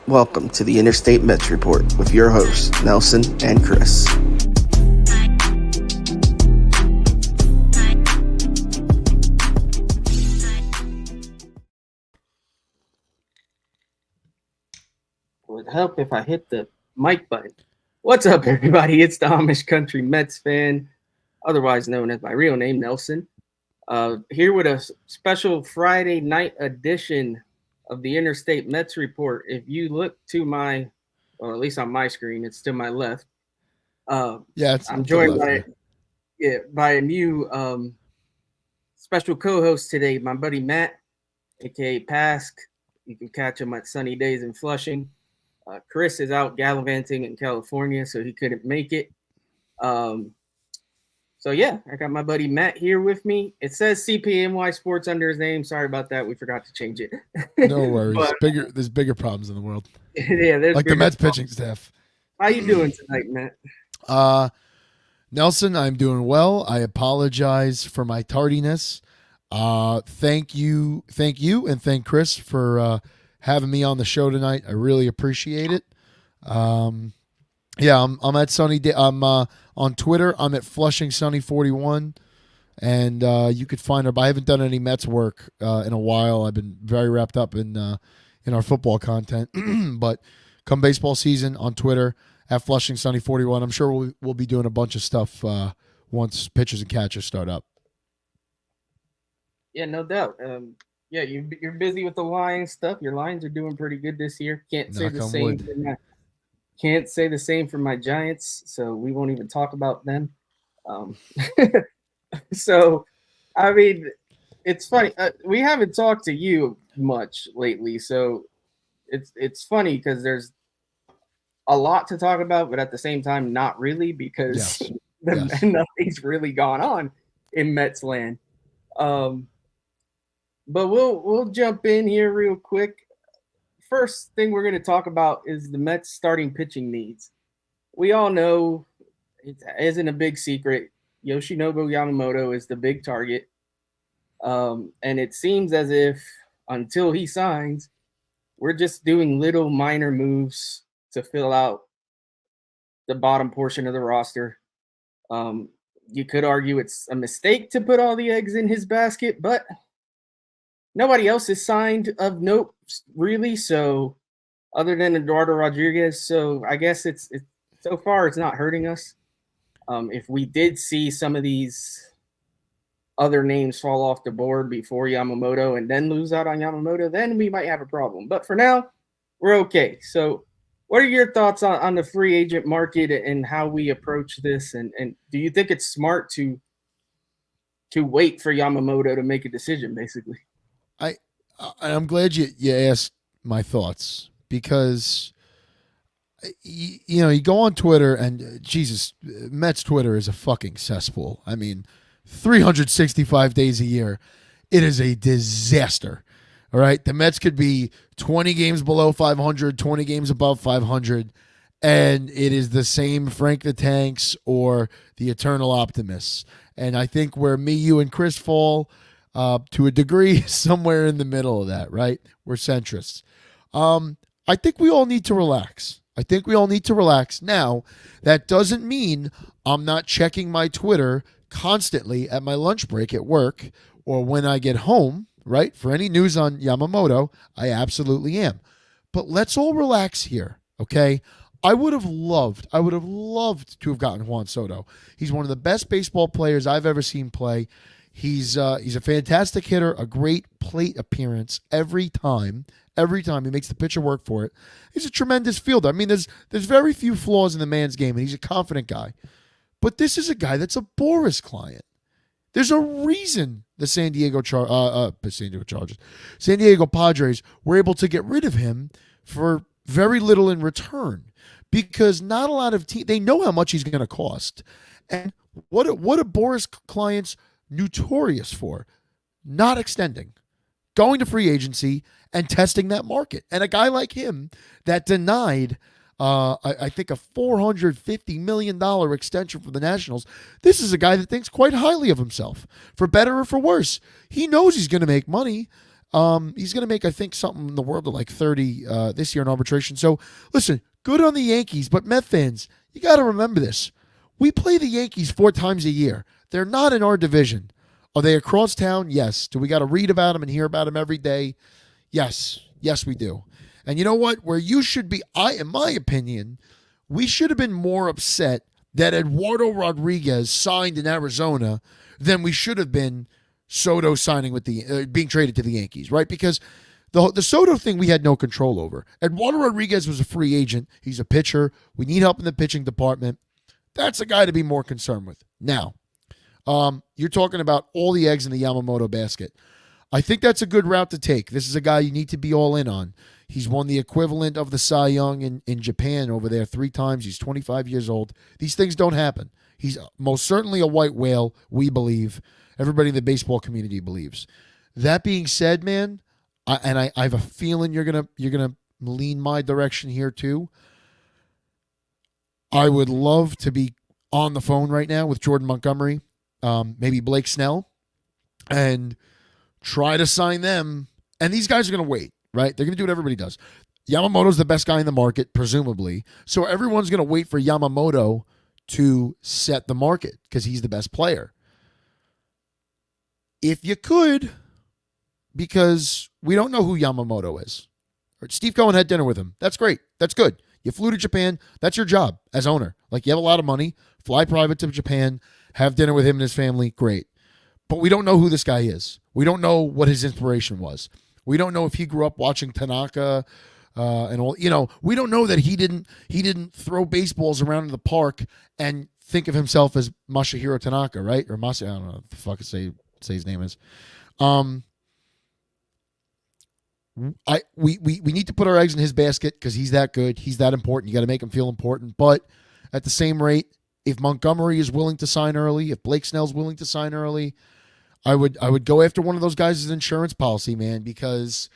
Welcome to the Interstate Mets Report with your hosts, Nelson and Chris. Would help if I hit the mic button. What's up, everybody? It's the Amish Country Mets fan, otherwise known as my real name, Nelson. Here with a special Friday night edition of the Interstate Mets Report. If you look to my, or at least on my screen, it's to my left. I'm joined by a new special co-host today, my buddy Matt, aka Pask. You can catch him at Sunny Days in Flushing. Chris is out gallivanting in California, so he couldn't make it. So yeah, I got my buddy Matt here with me. It says CPNY Sports under his name. Sorry about that. We forgot to change it. No worries. There's bigger problems in the world. Yeah, there's like the Mets pitching staff. How you doing tonight, Matt? Nelson, I'm doing well. I apologize for my tardiness. Thank you, and thank Chris for having me on the show tonight. I really appreciate it. Yeah, I'm at Sunny Day. I'm on Twitter. I'm at Flushing Sunny 41, and you could find her. But I haven't done any Mets work in a while. I've been very wrapped up in our football content. But come baseball season, on Twitter at Flushing Sunny 41. I'm sure we'll be doing a bunch of stuff once pitchers and catchers start up. Yeah, no doubt. Yeah, you're busy with the Lions stuff. Your Lions are doing pretty good this year. Can't say the same for my Giants, so we won't even talk about them. So, I mean, it's funny. We haven't talked to you much lately, so it's funny because there's a lot to talk about, but at the same time, not really, because nothing's really gone on in Mets land. But we'll jump in here real quick. First thing we're going to talk about is the Mets starting pitching needs. We all know it isn't a big secret. Yoshinobu Yamamoto is the big target. And it seems as if until he signs, we're just doing little minor moves to fill out the bottom portion of the roster. You could argue it's a mistake to put all the eggs in his basket, but nobody else is signed of note, really. So, other than Eduardo Rodriguez, so I guess it's so far it's not hurting us. If we did see some of these other names fall off the board before Yamamoto and then lose out on Yamamoto, then we might have a problem. But for now, we're okay. So, what are your thoughts on the free agent market and how we approach this? And do you think it's smart to wait for Yamamoto to make a decision, basically? I'm glad you asked my thoughts, because you go on Twitter and Jesus, Mets Twitter is a fucking cesspool. I mean, 365 days a year, it is a disaster. All right, the Mets could be 20 games below 500, 20 games above 500, and it is the same Frank the Tanks or the Eternal Optimists. And I think where me, you, and Chris fall to a degree, somewhere in the middle of that, right? We're centrists. I think we all need to relax. Now, that doesn't mean I'm not checking my Twitter constantly at my lunch break at work or when I get home, right? For any news on Yamamoto, I absolutely am. But let's all relax here, okay? I would have loved to have gotten Juan Soto. He's one of the best baseball players I've ever seen play. He's a fantastic hitter, a great plate appearance every time. Every time he makes the pitcher work for it. He's a tremendous fielder. I mean, there's very few flaws in the man's game, and he's a confident guy. But this is a guy that's a Boris client. There's a reason the San Diego Padres were able to get rid of him for very little in return, because not a lot of teams, they know how much he's going to cost. And what are Boris clients notorious for? Not extending, going to free agency and testing that market. And a guy like him that denied I think a $450 million extension for the Nationals. This is a guy that thinks quite highly of himself, for better or for worse. He knows he's going to make money. He's going to make, I think, something in the world of like 30 this year in arbitration. So, listen, good on the Yankees, but Met fans, you got to remember this. We play the Yankees 4 times a year. They're not in our division. Are they across town? Yes. Do we got to read about them and hear about them every day? Yes. Yes, we do. And you know what? Where you should be, in my opinion, we should have been more upset that Eduardo Rodriguez signed in Arizona than we should have been Soto signing with the being traded to the Yankees, right? Because the Soto thing we had no control over. Eduardo Rodriguez was a free agent. He's a pitcher. We need help in the pitching department. That's a guy to be more concerned with. Now, you're talking about all the eggs in the Yamamoto basket. I think that's a good route to take. This is a guy you need to be all in on. He's won the equivalent of the Cy Young in Japan over there 3 times. He's 25 years old. These things don't happen. He's most certainly a white whale, we believe. Everybody in the baseball community believes. That being said, man, I have a feeling you're gonna lean my direction here too. I would love to be on the phone right now with Jordan Montgomery, maybe Blake Snell, and try to sign them. And these guys are going to wait, right? They're going to do what everybody does. Yamamoto's the best guy in the market, presumably. So everyone's going to wait for Yamamoto to set the market because he's the best player. If you could, because we don't know who Yamamoto is. Steve Cohen had dinner with him. That's great. That's good. You flew to Japan. That's your job as owner. Like, you have a lot of money. Fly private to Japan. Have dinner with him and his family. Great. But we don't know who this guy is. We don't know what his inspiration was. We don't know if he grew up watching Tanaka and all. You know, we don't know that he didn't throw baseballs around in the park and think of himself as Masahiro Tanaka, right? Or I don't know what the fuck say his name is. We need to put our eggs in his basket because he's that good. He's that important. You got to make him feel important. But at the same rate, if Montgomery is willing to sign early, if Blake Snell's willing to sign early, I would go after one of those guys' insurance policy, man, because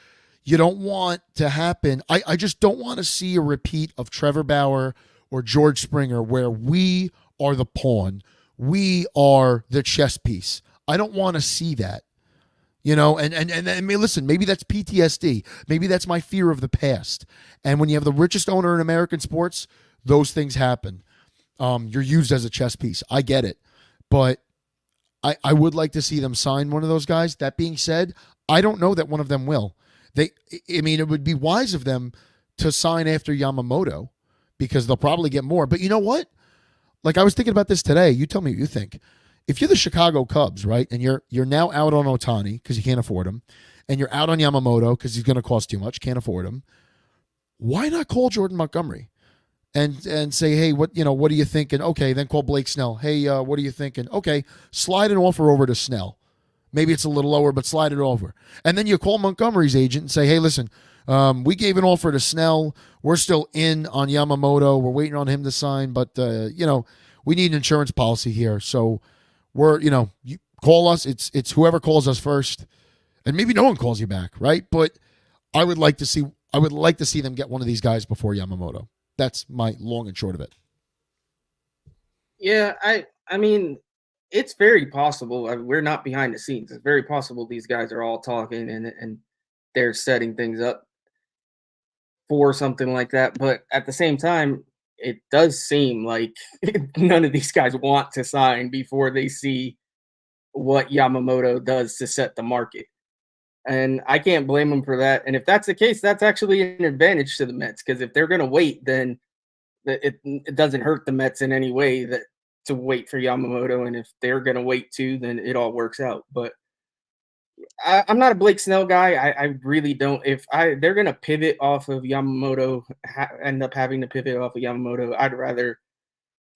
you don't want to happen. I just don't want to see a repeat of Trevor Bauer or George Springer where we are the pawn. We are the chess piece. I don't want to see that. You know, and I mean, listen, maybe that's PTSD. Maybe that's my fear of the past. And when you have the richest owner in American sports, those things happen. You're used as a chess piece. I get it. But I would like to see them sign one of those guys. That being said, I don't know that one of them will. It would be wise of them to sign after Yamamoto because they'll probably get more. But you know what? Like, I was thinking about this today. You tell me what you think. If you're the Chicago Cubs, right, and you're now out on Ohtani because you can't afford him, and you're out on Yamamoto because he's going to cost too much, can't afford him, why not call Jordan Montgomery and say, hey, what are you thinking? Okay, then call Blake Snell. Hey, what are you thinking? Okay, slide an offer over to Snell. Maybe it's a little lower, but slide it over. And then you call Montgomery's agent and say, hey, listen, we gave an offer to Snell. We're still in on Yamamoto. We're waiting on him to sign, but, we need an insurance policy here. So you call us. It's whoever calls us first, and maybe no one calls you back, right? But I would like to see them get one of these guys before Yamamoto. That's my long and short of it. Yeah, I mean, it's very possible. We're not behind the scenes. It's very possible these guys are all talking and they're setting things up for something like that. But at the same time, it does seem like none of these guys want to sign before they see what Yamamoto does to set the market. And I can't blame them for that. And if that's the case, that's actually an advantage to the Mets, because if they're going to wait, then it doesn't hurt the Mets in any way to wait for Yamamoto. And if they're going to wait too, then it all works out. But I'm not a Blake Snell guy. I really don't. If they're going to pivot off of Yamamoto, end up having to pivot off of Yamamoto, I'd rather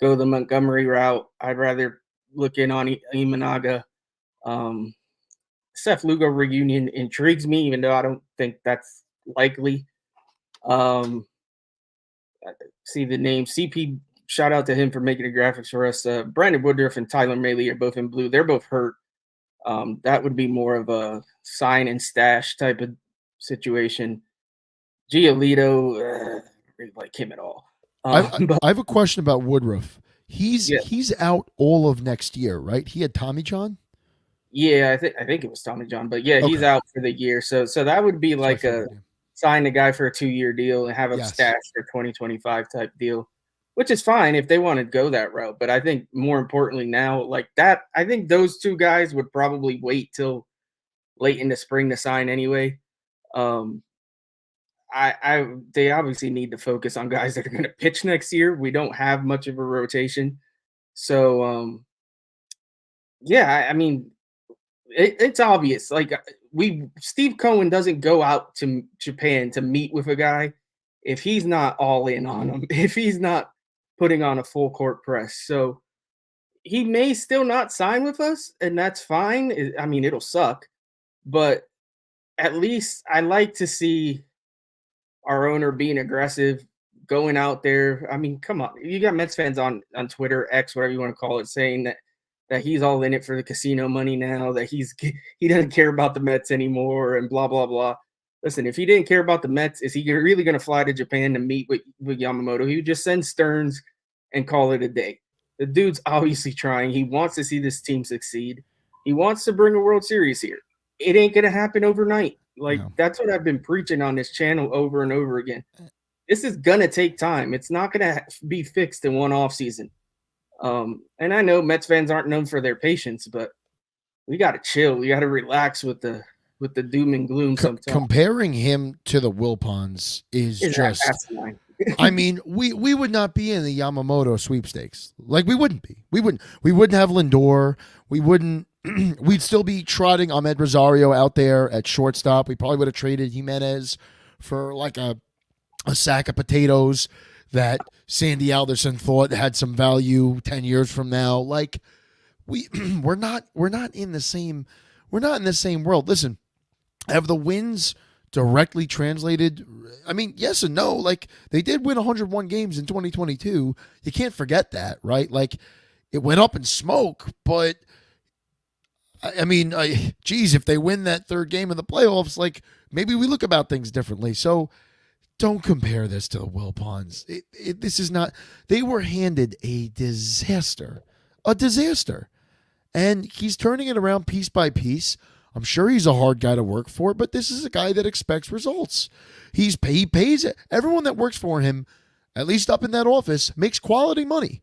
go the Montgomery route. I'd rather look in on Imanaga. Seth Lugo reunion intrigues me, even though I don't think that's likely. See the name CP. Shout out to him for making the graphics for us. Brandon Woodruff and Tyler Mahle are both in blue. They're both hurt. That would be more of a sign and stash type of situation. Giolito, I don't really like him at all. I have a question about Woodruff. He's out all of next year, right? He had Tommy John. Yeah, I think it was Tommy John, but yeah, he's Okay. out for the year. So that would be That's what I like a figured. Yeah. sign the guy for a 2-year deal and have him Yes. stashed for 2025 type deal, which is fine if they want to go that route. But I think more importantly now, like that, I think those two guys would probably wait till late in the spring to sign anyway. Um, they obviously need to focus on guys that are going to pitch next year. We don't have much of a rotation, so yeah, I mean, it's obvious. Like Steve Cohen doesn't go out to Japan to meet with a guy if he's not all in on him, if he's not putting on a full court press. So he may still not sign with us, and that's fine. I mean, it'll suck, but at least I like to see our owner being aggressive, going out there. I mean, come on, you got Mets fans on Twitter, X, whatever you want to call it, saying that he's all in it for the casino money now, that he doesn't care about the Mets anymore, and blah blah blah. Listen, if he didn't care about the Mets, is he really going to fly to Japan to meet with Yamamoto? He would just send Stearns and call it a day. The dude's obviously trying. He wants to see this team succeed. He wants to bring a World Series here. It ain't going to happen overnight. Like, No. that's what I've been preaching on this channel over and over again. This is going to take time. It's not going to be fixed in one off season. And I know Mets fans aren't known for their patience, but we got to chill. We got to relax with the doom and gloom sometimes. Comparing him to the Wilpons is just I mean, we would not be in the Yamamoto sweepstakes. Like we wouldn't be. We wouldn't have Lindor. We wouldn't we'd still be trotting Ahmed Rosario out there at shortstop. We probably would have traded Jimenez for like a sack of potatoes that Sandy Alderson thought had some value 10 years from now. Like we're not in the same world. Listen, have the wins directly translated? I mean, yes and no. Like they did win 101 games in 2022. You can't forget that, right? Like it went up in smoke, but I mean, geez, if they win that third game in the playoffs, like maybe we look about things differently. So don't compare this to the Wilpons. This is not. They were handed a disaster, and he's turning it around piece by piece. I'm sure he's a hard guy to work for, but this is a guy that expects results. He pays everyone that works for him, at least up in that office, makes quality money.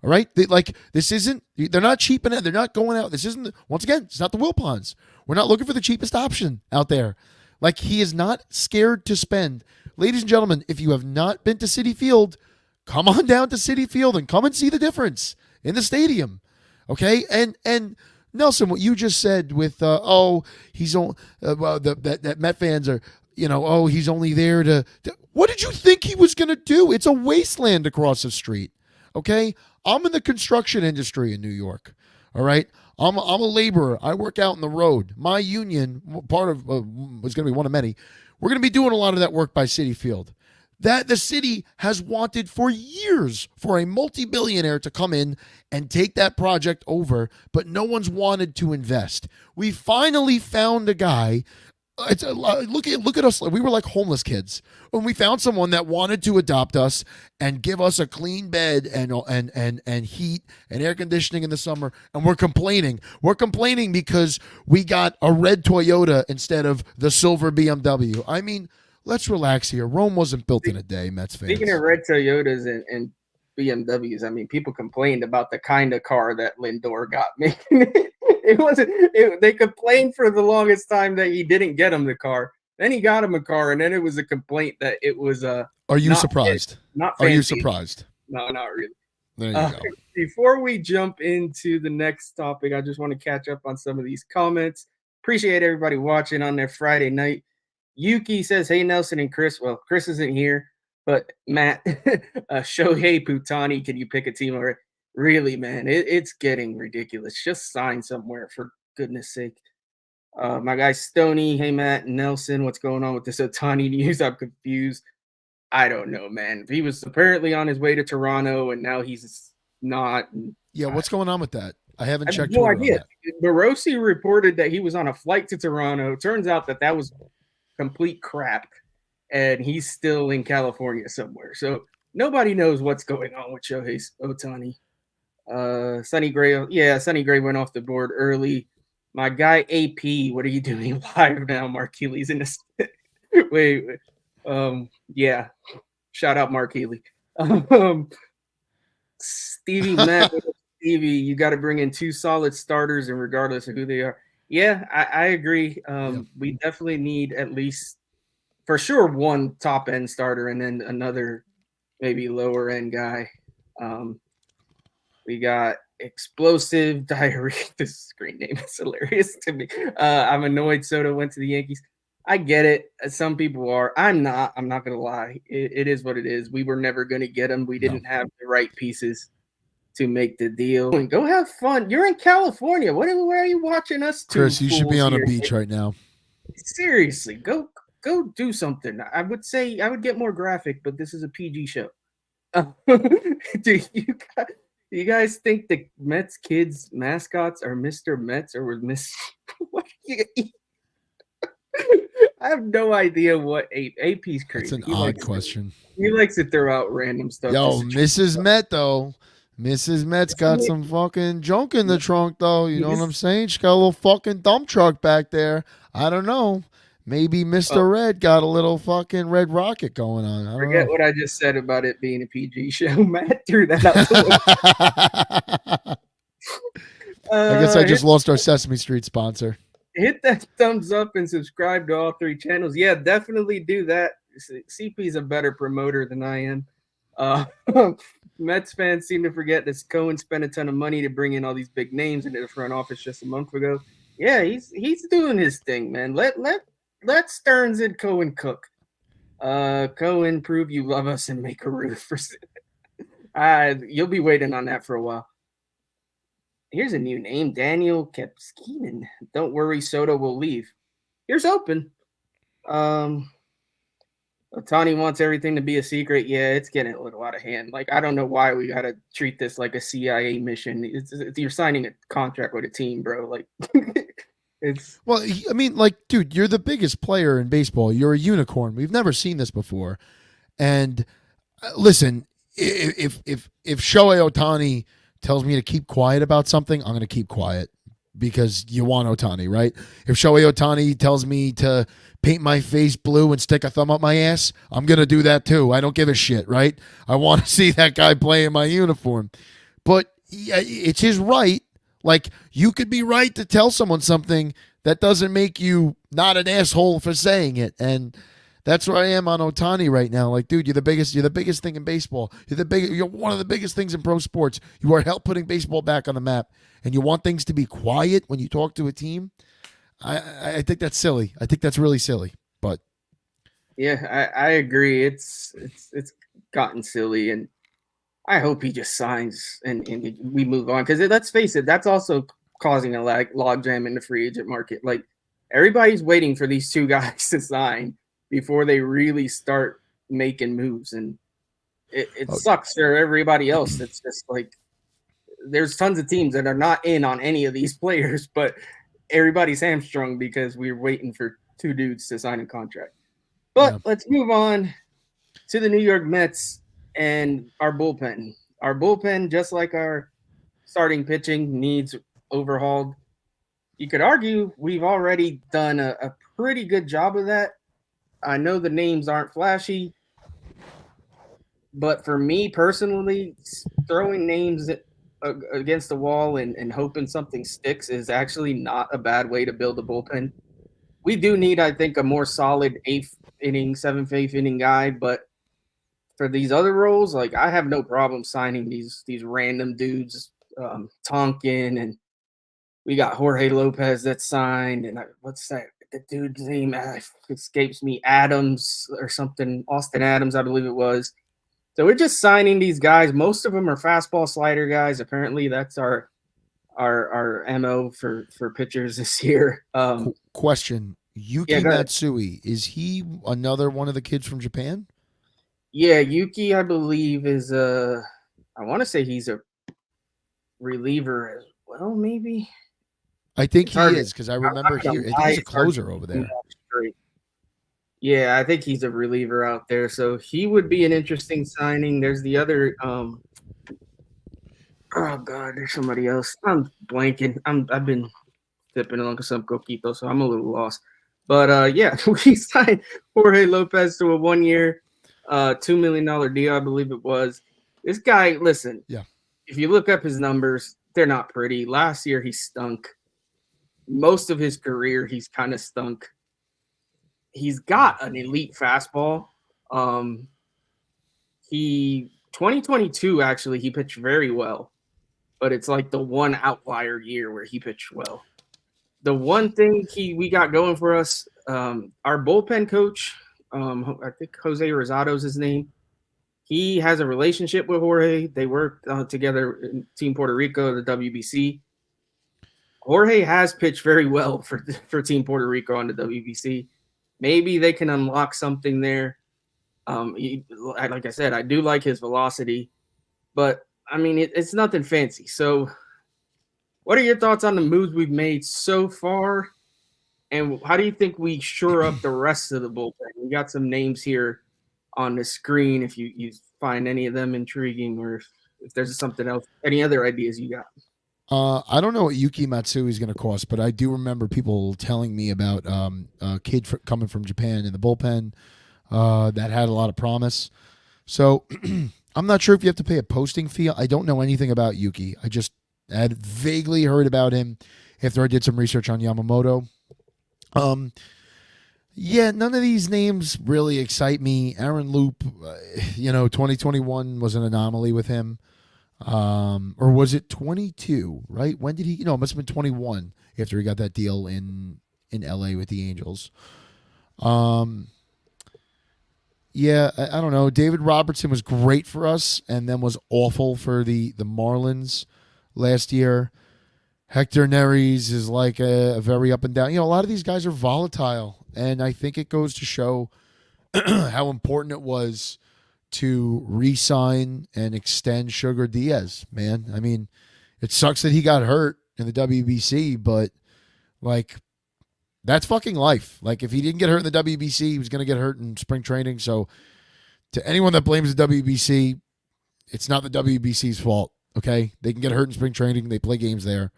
All right, this isn't. They're not cheap in it. They're not going out. This isn't. Once again, it's not the Wilpons. We're not looking for the cheapest option out there. Like he is not scared to spend. Ladies and gentlemen, if you have not been to Citi Field, come on down to Citi Field and come and see the difference in the stadium. Okay, and Nelson, what you just said with he's on that Met fans are he's only there to what did you think he was going to do? It's a wasteland across the street. Okay, I'm in the construction industry in New York. All right, I'm a laborer. I work out in the road. My union, part of was going to be one of many. We're going to be doing a lot of that work by Citi Field. That the city has wanted for years for a multi-billionaire to come in and take that project over, but no one's wanted to invest. We finally found a guy. Look at us. We were like homeless kids when we found someone that wanted to adopt us and give us a clean bed and heat and air conditioning in the summer. And we're complaining. We're complaining because we got a red Toyota instead of the silver BMW. I mean, let's relax here. Rome wasn't built in a day, Mets fans. Speaking of red Toyotas and BMWs, I mean, people complained about the kind of car that Lindor got. It wasn't. They complained for the longest time that he didn't get him the car. Then he got him a car, and then it was a complaint that it was Are you surprised? Not fancy. Are you surprised? No, not really. There you go. Before we jump into the next topic, I just want to catch up on some of these comments. Appreciate everybody watching on their Friday night. Yuki says, "Hey Nelson and Chris." Well, Chris isn't here, but Matt, Shohei Putani, can you pick a team already? Really, man, it's getting ridiculous. Just sign somewhere, for goodness sake. My guy Stoney, hey Matt, Nelson, what's going on with this Ohtani news? I'm confused. I don't know, man. He was apparently on his way to Toronto, and now he's not. Yeah, what's going on with that? I haven't checked. No idea. Morosi reported that he was on a flight to Toronto. Turns out that was complete crap, and he's still in California somewhere. So nobody knows what's going on with Shohei Ohtani. Sonny Gray went off the board early. My guy AP, what are you doing live now? Mark Healy's in this. wait, yeah. Shout out Mark Healy. Stevie Matt, Stevie, you got to bring in 2 solid starters, and regardless of who they are. Yeah, I agree. We definitely need at least, for sure, 1 top end starter, and then another maybe lower end guy. We got explosive diarrhea. This screen name is hilarious to me. I'm annoyed Soto went to the Yankees. I get it. Some people are. I'm not. I'm not gonna lie. It is what it is. We were never gonna get him. We didn't have the right pieces to make the deal. And go have fun. You're in California. Where are you watching us? Chris, you should be on a beach right now. Seriously, go do something. I would say I would get more graphic, but this is a PG show. Do you guys think the Mets kids mascots are Mr. Mets or was Miss? I have no idea what AP's crazy. It's an odd question. He likes to throw out random stuff. Yo, Mrs. Met though. Mrs. Met's got some fucking junk in the trunk though. You know what I'm saying? She got a little fucking dump truck back there. I don't know. Maybe Mr. Red got a little fucking red rocket going on. I don't know. What I just said about it being a PG show. Matt threw that out the window. I guess I just lost our Sesame Street sponsor. Hit that thumbs up and subscribe to all 3 channels. Yeah, definitely do that. CP's a better promoter than I am. Mets fans seem to forget that Cohen spent a ton of money to bring in all these big names into the front office just a month ago. Yeah, he's doing his thing, man. Let Stearns and Cohen cook. Cohen, prove you love us and make a roof for. You'll be waiting on that for a while. Here's a new name, Daniel Kepskinen. Don't worry, Soto will leave. Here's open. Otani wants everything to be a secret. Yeah, it's getting a little out of hand. Like, I don't know why we got to treat this like a CIA mission. You're signing a contract with a team, bro. Like, it's. Well, I mean, like, dude, you're the biggest player in baseball. You're a unicorn. We've never seen this before. And listen, if Shohei Ohtani tells me to keep quiet about something, I'm going to keep quiet because you want Ohtani, right? If Shohei Ohtani tells me to paint my face blue and stick a thumb up my ass, I'm going to do that too. I don't give a shit, right? I want to see that guy play in my uniform. But yeah, it's his right. Like, you could be right to tell someone something that doesn't make you not an asshole for saying it. And that's where I am on Ohtani right now. Like, dude, you're the biggest thing in baseball. You're one of the biggest things in pro sports. You are help putting baseball back on the map. And you want things to be quiet when you talk to a team. I think that's silly. I think that's really silly. But yeah, I agree. It's gotten silly, and I hope he just signs and we move on. Because let's face it, that's also causing a logjam in the free agent market. Like, everybody's waiting for these 2 guys to sign before they really start making moves. And it sucks for everybody else. It's just like there's tons of teams that are not in on any of these players, but everybody's hamstrung because we're waiting for 2 dudes to sign a contract. But let's move on to the New York Mets and our bullpen. Our bullpen, just like our starting pitching, needs overhauled. You could argue we've already done a pretty good job of that. I know the names aren't flashy, but for me personally, throwing names against the wall and hoping something sticks is actually not a bad way to build a bullpen. We do need, I think, a more solid 8th inning, 7th, 8th inning guy, but for these other roles, like, I have no problem signing these random dudes, Tonkin, and we got Jorge Lopez that signed, and what's that? The dude's name escapes me, Adams or something, Austin Adams, I believe it was. So we're just signing these guys. Most of them are fastball slider guys. Apparently, that's our MO for pitchers this year. Question: Yuki Matsui, is he another one of the kids from Japan? Yeah, Yuki, I believe, is I want to say he's a reliever as well, maybe. I think he is, because I remember he's a closer over there. Yeah, I think he's a reliever out there, so he would be an interesting signing. There's the other oh god, there's somebody else. I'm blanking. I've been tipping along some coquito, so I'm a little lost. But yeah, we signed Jorge Lopez to a 1 year, $2 million deal, I believe it was. This guy, listen, Yeah. if you look up his numbers, they're not pretty. Last year he stunk. Most of his career he's kind of stunk. He's got an elite fastball. He 2022 actually he pitched very well, but it's like the one outlier year where he pitched well. The one thing we got going for us, our bullpen coach, I think Jose Rosado's his name. He has a relationship with Jorge. They work together in Team Puerto Rico, the WBC. Jorge has pitched very well for Team Puerto Rico on the WBC. Maybe they can unlock something there. Like I said, I do like his velocity, but I mean, it's nothing fancy. So what are your thoughts on the moves we've made so far? And how do you think we shore up the rest of the bullpen? We got some names here on the screen if you find any of them intriguing, or if there's something else, any other ideas you got. I don't know what Yuki Matsui is going to cost, but I do remember people telling me about a kid coming from Japan in the bullpen that had a lot of promise. So I'm not sure if you have to pay a posting fee. I don't know anything about Yuki. I just had vaguely heard about him after I did some research on Yamamoto. Yeah, none of these names really excite me. Aaron Loop, 2021 was an anomaly with him. Or was it 22, right? When did he, it must have been 21 after he got that deal in LA with the Angels. Yeah, I don't know. David Robertson was great for us and then was awful for the Marlins last year. Hector Neris is like a very up and down. A lot of these guys are volatile, and I think it goes to show how important it was to re-sign and extend Sugar Diaz, man. I mean, it sucks that he got hurt in the WBC, but that's fucking life. If he didn't get hurt in the WBC, he was going to get hurt in spring training. So to anyone that blames the WBC, it's not the WBC's fault, okay? They can get hurt in spring training. They play games there.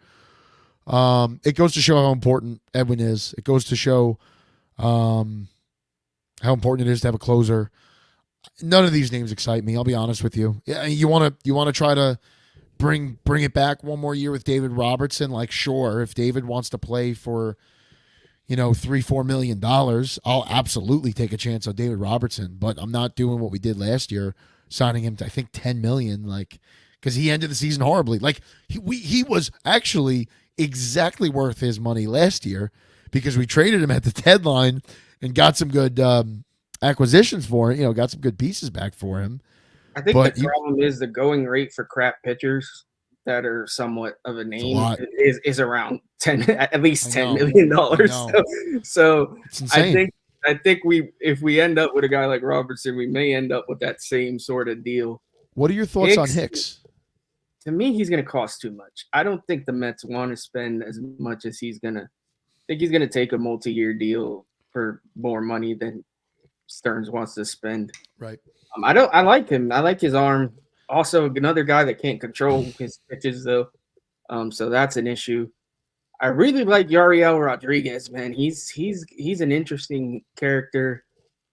It goes to show how important Edwin is. It goes to show how important it is to have a closer. None of these names excite me. I'll be honest with you. Yeah, you want to try to bring it back one more year with David Robertson. Sure, if David wants to play for $3-4 million, I'll absolutely take a chance on David Robertson. But I'm not doing what we did last year, signing him to I think $10 million. Because he ended the season horribly. He was actually exactly worth his money last year because we traded him at the deadline and got some good acquisitions for him. Got some good pieces back for him. I think the problem is the going rate for crap pitchers that are somewhat of a name is around at least $10 million. So it's insane. I think if we end up with a guy like Robertson, we may end up with that same sort of deal. What are your thoughts on Hicks? To me, he's going to cost too much. I don't think the Mets want to spend as much as he's going to. I think he's going to take a multi-year deal for more money than Stearns wants to spend. Right. I like him. I like his arm. Also, another guy that can't control his pitches, though. So that's an issue. I really like Yariel Rodriguez, man. He's an interesting character.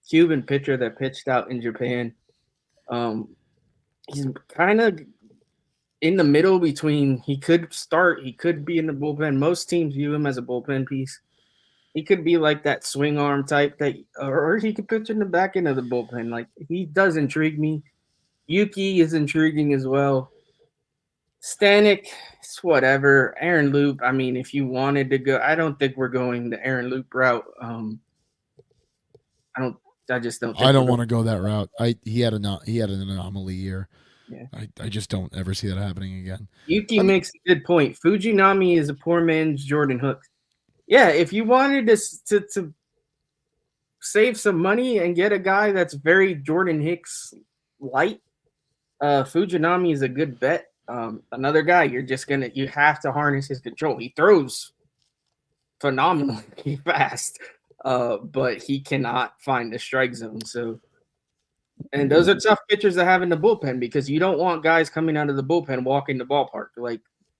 Cuban pitcher that pitched out in Japan. He's kind of in the middle between he could start, he could be in the bullpen. Most teams view him as a bullpen piece. He could be like that swing arm type or he could pitch in the back end of the bullpen. He does intrigue me. Yuki is intriguing as well. Stanek, it's whatever. Aaron Loop, I mean, if you wanted to go, I don't think we're going the Aaron Loop route. I just don't think I don't want to go that route. He had an anomaly year. Yeah. I just don't ever see that happening again. Yuki makes a good point. Fujinami is a poor man's Jordan Hooks. Yeah, if you wanted to save some money and get a guy that's very Jordan Hicks light, Fujinami is a good bet. Another guy you have to harness his control. He throws phenomenally fast, but he cannot find the strike zone. So. And those are tough pitchers to have in the bullpen because you don't want guys coming out of the bullpen walking the ballpark.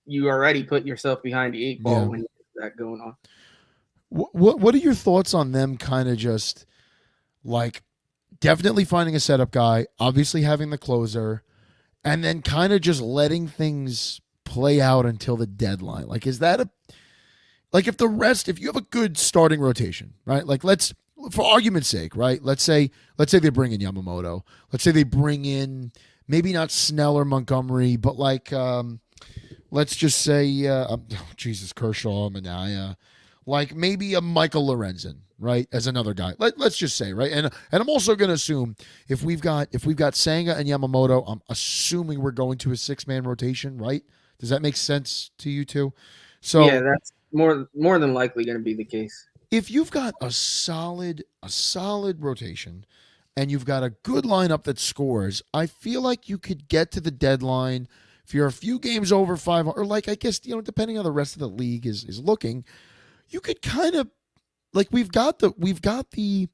You already put yourself behind the 8 ball when that going on. What are your thoughts on them kind of just like definitely finding a setup guy, obviously having the closer, and then kind of just letting things play out until the deadline? Like, is that if you have a good starting rotation, right? Like, for argument's sake, right? Let's say they bring in Yamamoto. Let's say they bring in maybe not Snell or Montgomery, but like, let's just say, Jesus, Kershaw, Manaea, like maybe a Michael Lorenzen, right? As another guy. Let's just say, right? And I'm also going to assume if we've got Senga and Yamamoto, I'm assuming we're going to a 6-man rotation, right? Does that make sense to you two? So yeah, that's more than likely going to be the case. If you've got a solid rotation and you've got a good lineup that scores, I feel like you could get to the deadline if you're a few games over 5, or like, I guess, depending on the rest of the league is looking, you could kind of like we've got the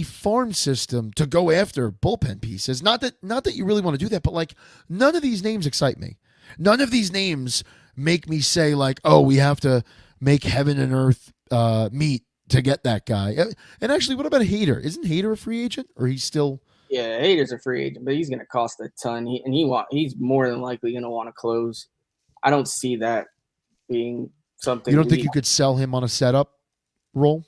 farm system to go after bullpen pieces. Not that you really want to do that, but like none of these names excite me. None of these names make me say like, oh, we have to make heaven and earth meet to get that guy. And actually, what about Hader? Isn't Hader a free agent, or he's still? Yeah, Hader's a free agent, but he's going to cost a ton. He's more than likely going to want to close. I don't see that being something. You don't think you could sell him on a setup role?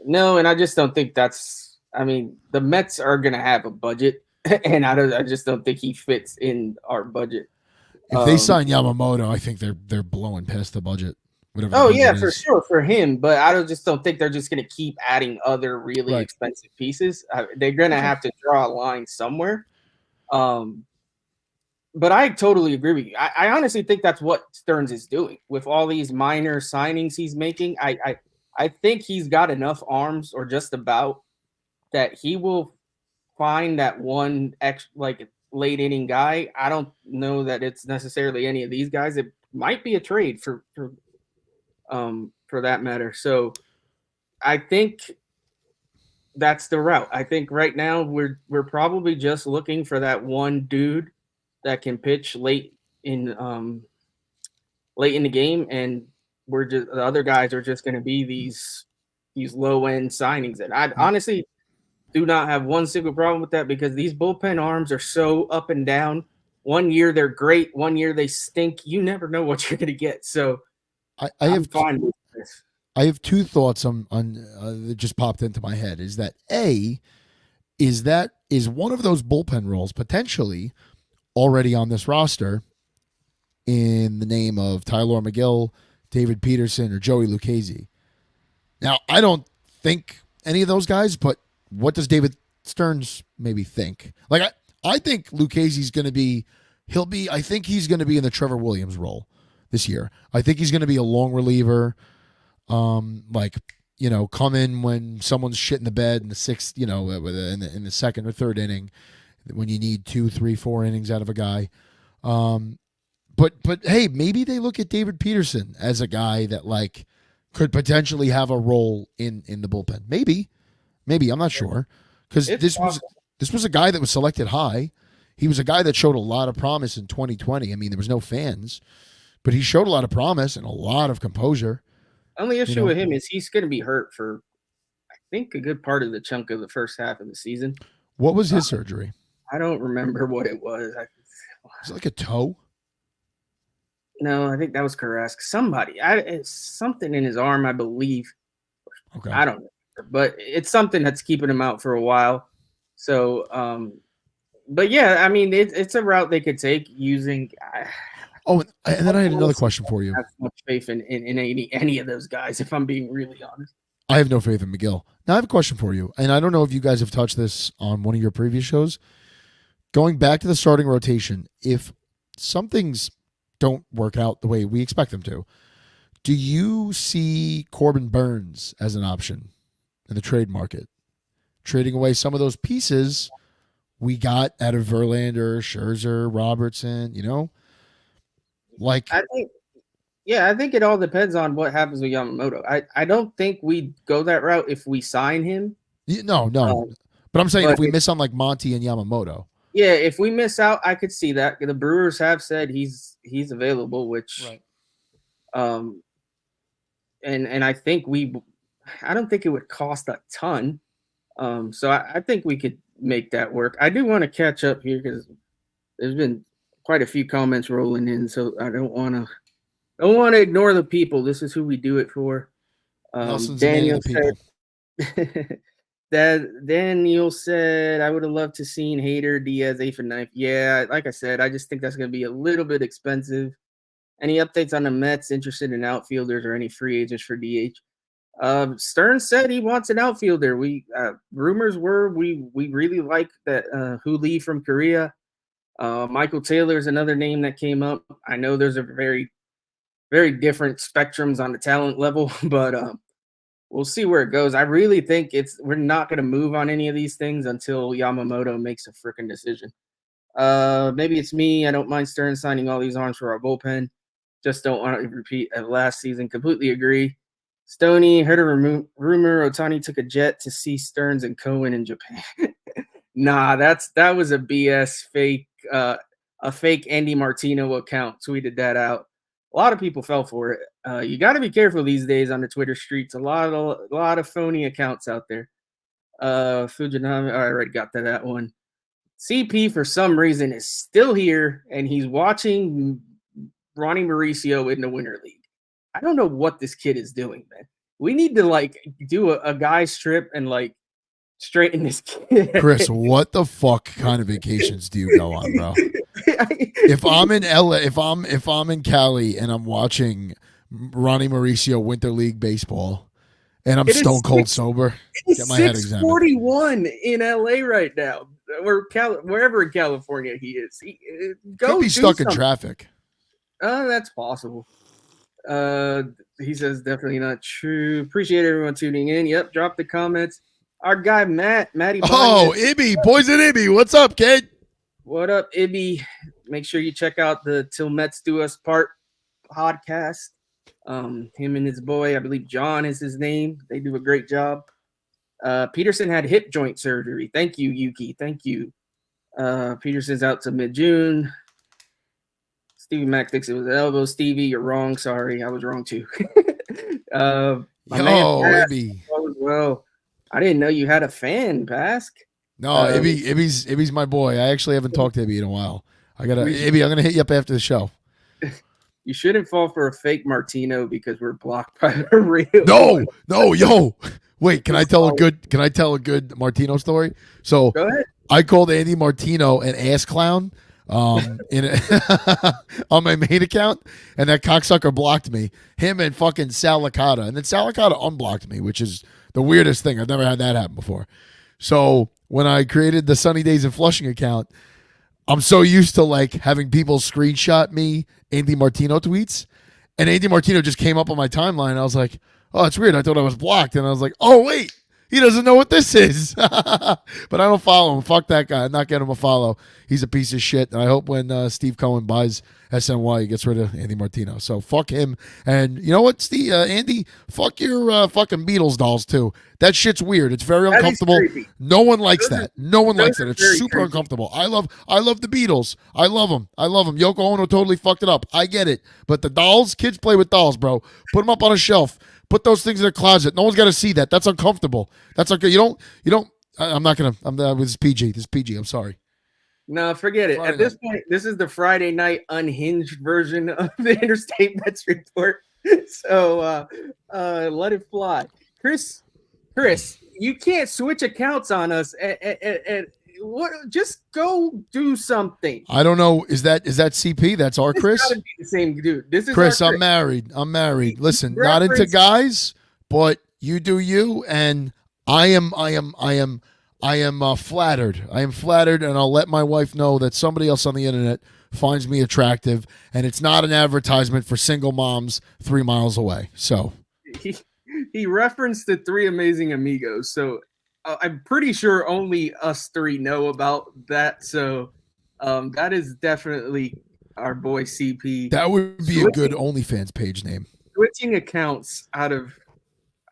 No, and I just don't think that's. I mean, the Mets are going to have a budget, and I just don't think he fits in our budget. If they sign Yamamoto, I think they're blowing past the budget. Oh yeah, for sure for him, but I just don't think they're just going to keep adding other really expensive pieces. They're going to have to draw a line somewhere. But I totally agree with you. I honestly think that's what Stearns is doing with all these minor signings he's making. I think he's got enough arms, or just about, that he will find that one late inning guy. I don't know that it's necessarily any of these guys. It might be a trade for that matter. So I think that's the route. I think right now we're probably just looking for that one dude that can pitch late in the game, and the other guys are just going to be these low end signings. And I honestly do not have one single problem with that, because these bullpen arms are so up and down. One year they're great, one year they stink. You never know what you're going to get. So I'm fine with this. I have two thoughts on that just popped into my head. Is that one of those bullpen roles potentially already on this roster in the name of Tyler McGill, David Peterson, or Joey Lucchesi? Now, I don't think any of those guys, but what does David Stearns maybe think? Like, I think Lucchesi's going to be, I think he's going to be in the Trevor Williams role this year. I think he's going to be a long reliever, come in when someone's shit in the bed in the sixth, in the second or third inning, when you need 2, 3, 4 innings out of a guy. But hey, maybe they look at David Peterson as a guy that like could potentially have a role in the bullpen. Maybe I'm not sure, because this was a guy that was selected high. He was a guy that showed a lot of promise in 2020. I mean, there was no fans, but he showed a lot of promise and a lot of composure. Only issue with him is he's going to be hurt for, I think, a good part of the chunk of the first half of the season. What was his surgery? I don't remember what it was. Is it like a toe? No, I think that was Carrasco. It's something in his arm, I believe. Okay. I don't know, but it's something that's keeping him out for a while. So, but yeah, I mean, it's a route they could take using. And then I had another question for you. I have much faith in any of those guys, if I'm being really honest. I have no faith in McGill. Now I have a question for you, and I don't know if you guys have touched this on one of your previous shows. Going back to the starting rotation, if some things don't work out the way we expect them to, do you see Corbin Burns as an option in the trade market? Trading away some of those pieces we got out of Verlander, Scherzer, Robertson, Like, I think it all depends on what happens with Yamamoto. I don't think we'd go that route if we sign him. No. But I'm saying if we miss on like Monty and Yamamoto. Yeah, if we miss out, I could see that. The Brewers have said he's available, which And I think I don't think it would cost a ton. So I think we could make that work. I do want to catch up here because there's been quite a few comments rolling in, so I don't want to ignore the people. This is who we do it for. Nelson's a man Daniel of the people. said that Daniel said I would have loved to seen Hader, Diaz, 8th and 9th. Yeah, like I said, I just think that's going to be a little bit expensive. Any updates on the Mets interested in outfielders or any free agents for DH? Stearns said he wants an outfielder. Rumors were we really like that Huli from Korea. Michael Taylor is another name that came up. I know there's a very, very different spectrums on the talent level, but we'll see where it goes. I really think we're not going to move on any of these things until Yamamoto makes a freaking decision. Maybe it's me. I don't mind Stearns signing all these arms for our bullpen. Just don't want to repeat of last season. Completely agree. Stoney, heard a rumor Ohtani took a jet to see Stearns and Cohen in Japan. Nah, that was a BS fake, a fake Andy Martino account tweeted that out. A lot of people fell for it. You got to be careful these days on the Twitter streets. A lot of phony accounts out there. Fujinami, I already got to that one. CP for some reason is still here and he's watching Ronnie Mauricio in the Winter League. I don't know what this kid is doing, man. We need to do a guy strip and straighten this kid. Chris, what the fuck kind of vacations do you go on, bro? If I'm in LA, if I'm in Cali and I'm watching Ronnie Mauricio Winter League baseball and I'm stone cold sober, get my head examined. 641 in LA right now, or wherever in California he is. Could be stuck in traffic. That's possible. He says definitely not true. Appreciate everyone tuning in. Yep, drop the comments. Our guy Matty. Oh, Ibby, Poison Ibby, what's up, kid? What up, Ibby? Make sure you check out the Till Mets Do Us Part podcast. Him and his boy, I believe John is his name. They do a great job. Peterson had hip joint surgery. Thank you, Yuki. Thank you. Peterson's out to mid-June. Stevie Mac thinks it was an elbow. Stevie, you're wrong. Sorry, I was wrong too. Ibby. Well, I didn't know you had a fan, Pask. No, Ibby's my boy. I actually haven't talked to Ibby in a while. Ibby, I'm gonna hit you up after the show. You shouldn't fall for a fake Martino because we're blocked by the real. No, yo. Wait, can I tell a good Martino story? So go ahead. I called Andy Martino an ass clown on my main account, and that cocksucker blocked me. Him and fucking Sal Licata. And then Sal Licata unblocked me, which is the weirdest thing. I've never had that happen before. So when I created the Sunny Days in Flushing account, I'm so used to having people screenshot me Andy Martino tweets, and Andy Martino just came up on my timeline. I was like, oh, it's weird. I thought I was blocked, and I was like, oh wait, he doesn't know what this is. But I don't follow him. Fuck that guy. I'm not getting him a follow. He's a piece of shit. And I hope when Steve Cohen buys SNY, he gets rid of Andy Martino. So fuck him. And you know what, Steve, Andy, fuck your fucking Beatles dolls too. That shit's weird. It's very uncomfortable. No one likes that. No one likes it. It's super uncomfortable. I love the Beatles. I love them. Yoko Ono totally fucked it up. I get it. But the dolls, kids play with dolls, bro. Put them up on a shelf. Put those things in a closet. No one's got to see that. That's uncomfortable. That's okay. You don't. I'm not gonna. This is PG. This is PG. I'm sorry. No, forget it. At this point, this is the Friday night unhinged version of the Interstate Mets Report. So let it fly, Chris. You can't switch accounts on us. What? Just go do something. I don't know. Is that CP? That's our Chris. Gotta be the same dude. This is Chris. I'm married. Listen, not into guys, but you do you, and I am flattered. I am flattered, and I'll let my wife know that somebody else on the internet finds me attractive, and it's not an advertisement for single moms 3 miles away. So he referenced the Three Amazing Amigos, so I'm pretty sure only us three know about that. So that is definitely our boy CP. That would be a good OnlyFans page name. Switching accounts out of,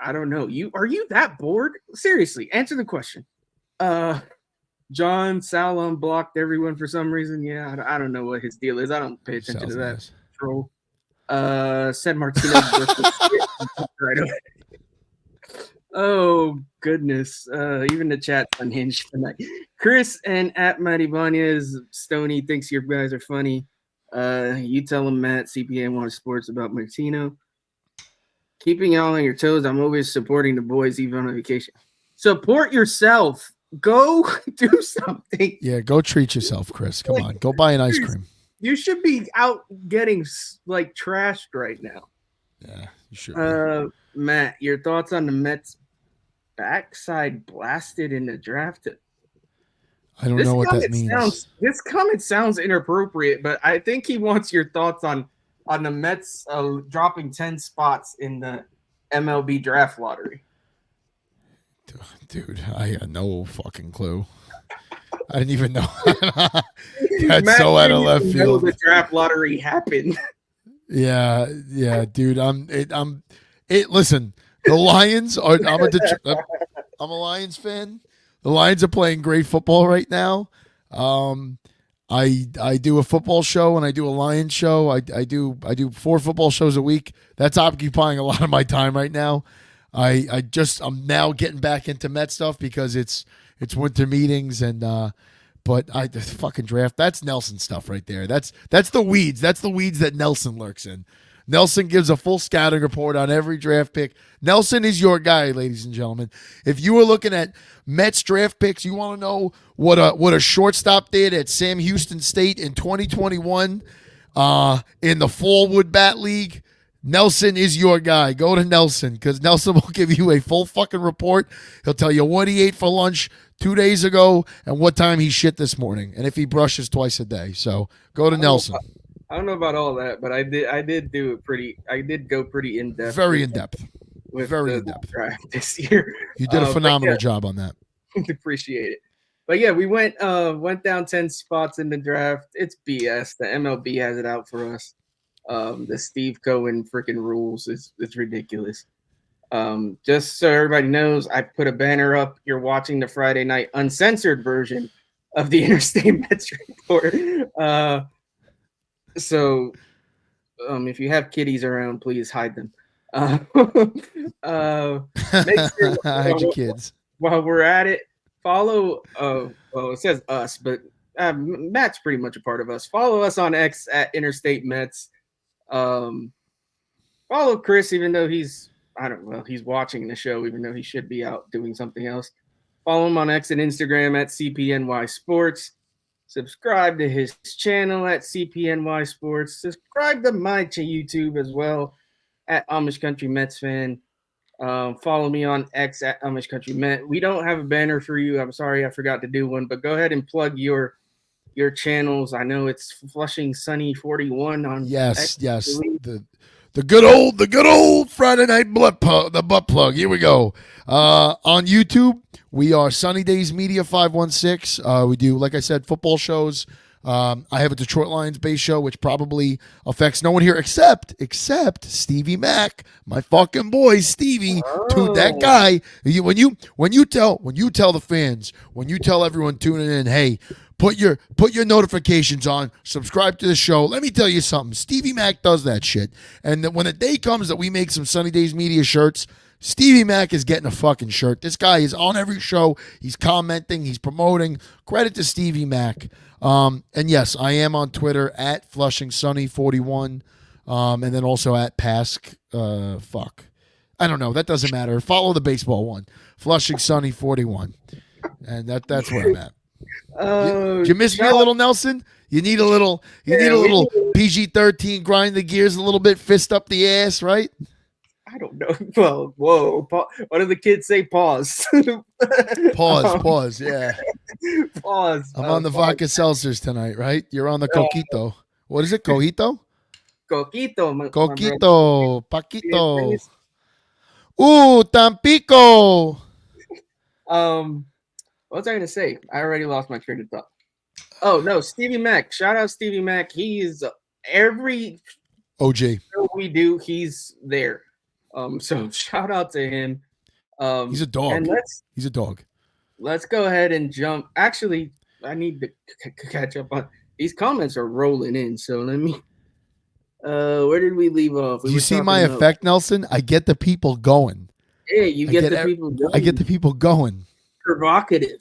I don't know. Are you that bored? Seriously, answer the question. John Sal unblocked everyone for some reason. Yeah, I don't know what his deal is. I don't pay attention to that troll. San Martino right away. Oh goodness. Even the chat's unhinged tonight. Chris and at Matt Ibanez, Stoney thinks your guys are funny. You tell him Matt, CPNY Sports about Martino. Keeping y'all on your toes. I'm always supporting the boys, even on vacation. Support yourself. Go do something. Yeah, go treat yourself, Chris. Come on. Go buy an ice cream. You should be out getting like trashed right now. Yeah, you should. Matt, your thoughts on the Mets backside blasted in the draft? I don't know what that means. This comment sounds inappropriate, but I think he wants your thoughts on the Mets dropping 10 spots in the MLB draft lottery. Dude, I had no fucking clue. I didn't even know. That's Matt, so out of left field. The draft lottery happened. Yeah, dude. Listen, the Lions are. I'm a Lions fan. The Lions are playing great football right now. I do a football show and I do a Lions show. I do 4 football shows a week. That's occupying a lot of my time right now. I'm now getting back into Met stuff because it's winter meetings and but the fucking draft, that's Nelson stuff right there. That's the weeds. That's the weeds that Nelson lurks in. Nelson gives a full scouting report on every draft pick. Nelson is your guy, ladies and gentlemen. If you were looking at Mets draft picks, you want to know what a shortstop did at Sam Houston State in 2021 in the Fallwood Bat League. Nelson is your guy. Go to Nelson because Nelson will give you a full fucking report. He'll tell you what he ate for lunch 2 days ago and what time he shit this morning and if he brushes twice a day. So go to Nelson. I don't know about all that, but I did go pretty in depth. Very in depth. Very in depth this year. You did a phenomenal job on that. Appreciate it. But yeah, we went down 10 spots in the draft. It's BS. The MLB has it out for us. The Steve Cohen freaking rules it's ridiculous. Just so everybody knows, I put a banner up. You're watching the Friday night uncensored version of the Interstate Mets Report. So if you have kitties around, please hide them. Make sure hide your kids. While we're at it, follow. Well, it says us, but Matt's pretty much a part of us. Follow us on X at Interstate Mets. Follow Chris, even though he's watching the show, even though he should be out doing something else. Follow him on X and Instagram at CPNY Sports. Subscribe to his channel at CPNY Sports. Subscribe to my YouTube as well at Amish Country Mets Fan. Follow me on X at Amish Country Met. We don't have a banner for you. I'm sorry I forgot to do one, but go ahead and plug your channels. I know it's Flushing Sunny 41 on Yes. The good old Friday night butt plug. Here we go. On YouTube, we are Sunny Days Media 516. We do, like I said, football shows. I have a Detroit Lions base show, which probably affects no one here except Stevie Mack, my fucking boy, Stevie. Dude, that guy. When you tell the fans, when you tell everyone tuning in, hey, put your notifications on, subscribe to the show. Let me tell you something. Stevie Mack does that shit. And then when the day comes that we make some Sunny Days Media shirts, Stevie Mack is getting a fucking shirt. This guy is on every show. He's commenting. He's promoting. Credit to Stevie Mack. And yes, I am on Twitter at Flushing Sunny 41. And then also at Pask. I don't know. That doesn't matter. Follow the baseball one. Flushing Sunny 41. And that's where I'm at. Did you miss me a little, Nelson? You need a little PG-13, grind the gears a little bit, fist up the ass, right? I don't know. Well, whoa. What do the kids say? Pause. Pause. Yeah. Pause. I'm on the vodka seltzers tonight, right? You're on the coquito. What is it? Cojito? Coquito. Paquito. Ooh, Tampico. What was I going to say? I already lost my train of thought. Oh, no. Stevie Mack. Shout out Stevie Mack. He is every OG show we do, he's there. So shout out to him. He's a dog. And he's a dog. Let's go ahead and jump. Actually, I need to catch up on these comments are rolling in. So let me Where did we leave off? Do you see my effect, Nelson? I get the people going. Hey, you get the people going. I get the people going. Provocative.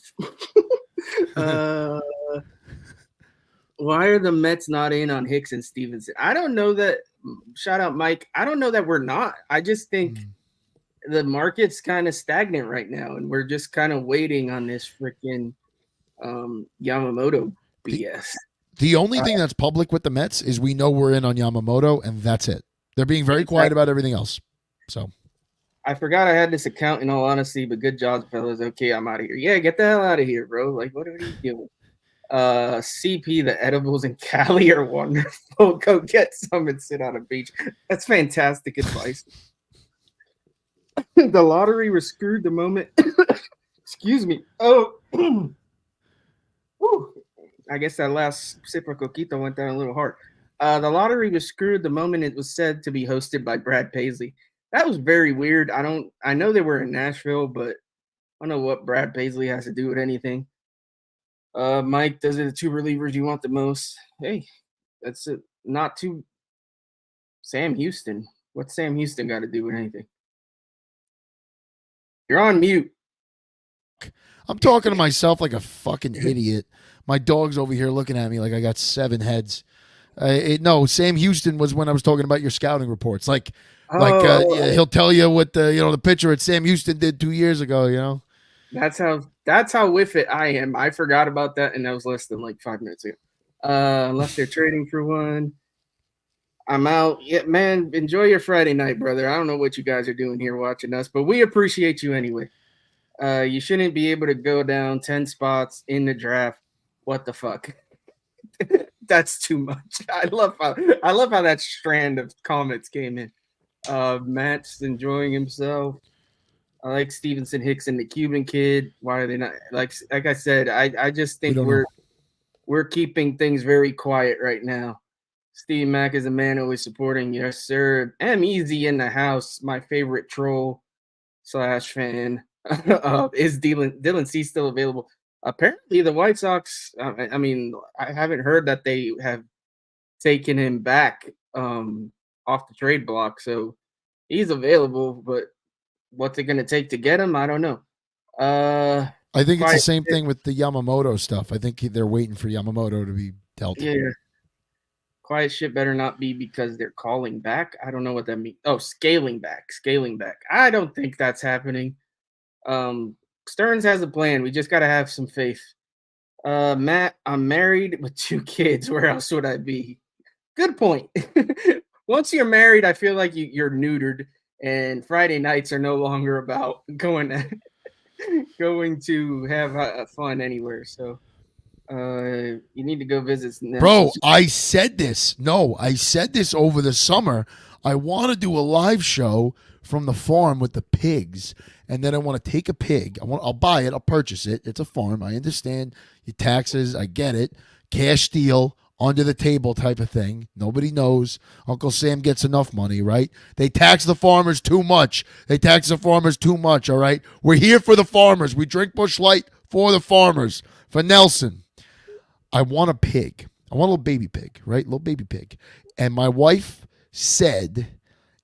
Why are the Mets not in on Hicks and Stevenson? I don't know that. Shout out, Mike. I don't know that we're not. I just think the market's kind of stagnant right now, and we're just kind of waiting on this freaking Yamamoto BS. The only thing that's public with the Mets is we know we're in on Yamamoto, and that's it. They're being very quiet about everything else. So I forgot I had this account, in all honesty, but good job, fellas. Okay, I'm out of here. Yeah, get the hell out of here, bro. Like, what are you doing? CP, the edibles in Cali are wonderful. Go get some and sit on a beach. That's fantastic advice. The lottery was screwed the moment. Excuse me. Oh, I guess that last sip of coquito went down a little hard. The lottery was screwed the moment it was said to be hosted by Brad Paisley. That was very weird. I know they were in Nashville, but I don't know what Brad Paisley has to do with anything. Mike, those are the two relievers you want the most. Hey, that's it. Not too. Sam Houston. What's Sam Houston got to do with anything? You're on mute. I'm talking to myself like a fucking idiot. My dog's over here looking at me like I got 7 heads. No, Sam Houston was when I was talking about your scouting reports. He'll tell you what the pitcher at Sam Houston did 2 years ago. That's how with it I am. I forgot about that, and that was less than like 5 minutes ago. Unless they're trading for one, I'm out. Yeah, man, enjoy your Friday night, brother. I don't know what you guys are doing here watching us, but we appreciate you anyway. You shouldn't be able to go down 10 spots in the draft. What the fuck? That's too much. I love how that strand of comments came in. Matt's enjoying himself. I like Stevenson, Hicks, and the Cuban kid. Why are they not like I said? I just think we're keeping things very quiet right now. Steve Mack is a man always supporting. Yes, sir. M Easy in the house. My favorite troll / fan. Is Dylan C still available? Apparently, the White Sox. I mean, I haven't heard that they have taken him back off the trade block, so he's available. But what's it going to take to get him? I don't know. I think it's the same thing with the Yamamoto stuff. I think they're waiting for Yamamoto to be dealt. Yeah. Quiet shit better not be because they're calling back. I don't know what that means. Oh, scaling back. I don't think that's happening. Stearns has a plan. We just got to have some faith. Matt, I'm married with 2 kids. Where else would I be? Good point. Once you're married, I feel like you're neutered, and Friday nights are no longer about going to have fun anywhere. So you need to go visit. Bro, I said this. No, I said this over the summer. I want to do a live show from the farm with the pigs, and then I want to take a pig. I'll buy it. I'll purchase it. It's a farm. I understand your taxes. I get it. Cash deal, under the table type of thing. Nobody knows. Uncle Sam gets enough money, right? They tax the farmers too much. All right? We're here for the farmers. We drink Busch Light for the farmers. For Nelson, I want a pig. I want a little baby pig, right? Little baby pig. And my wife said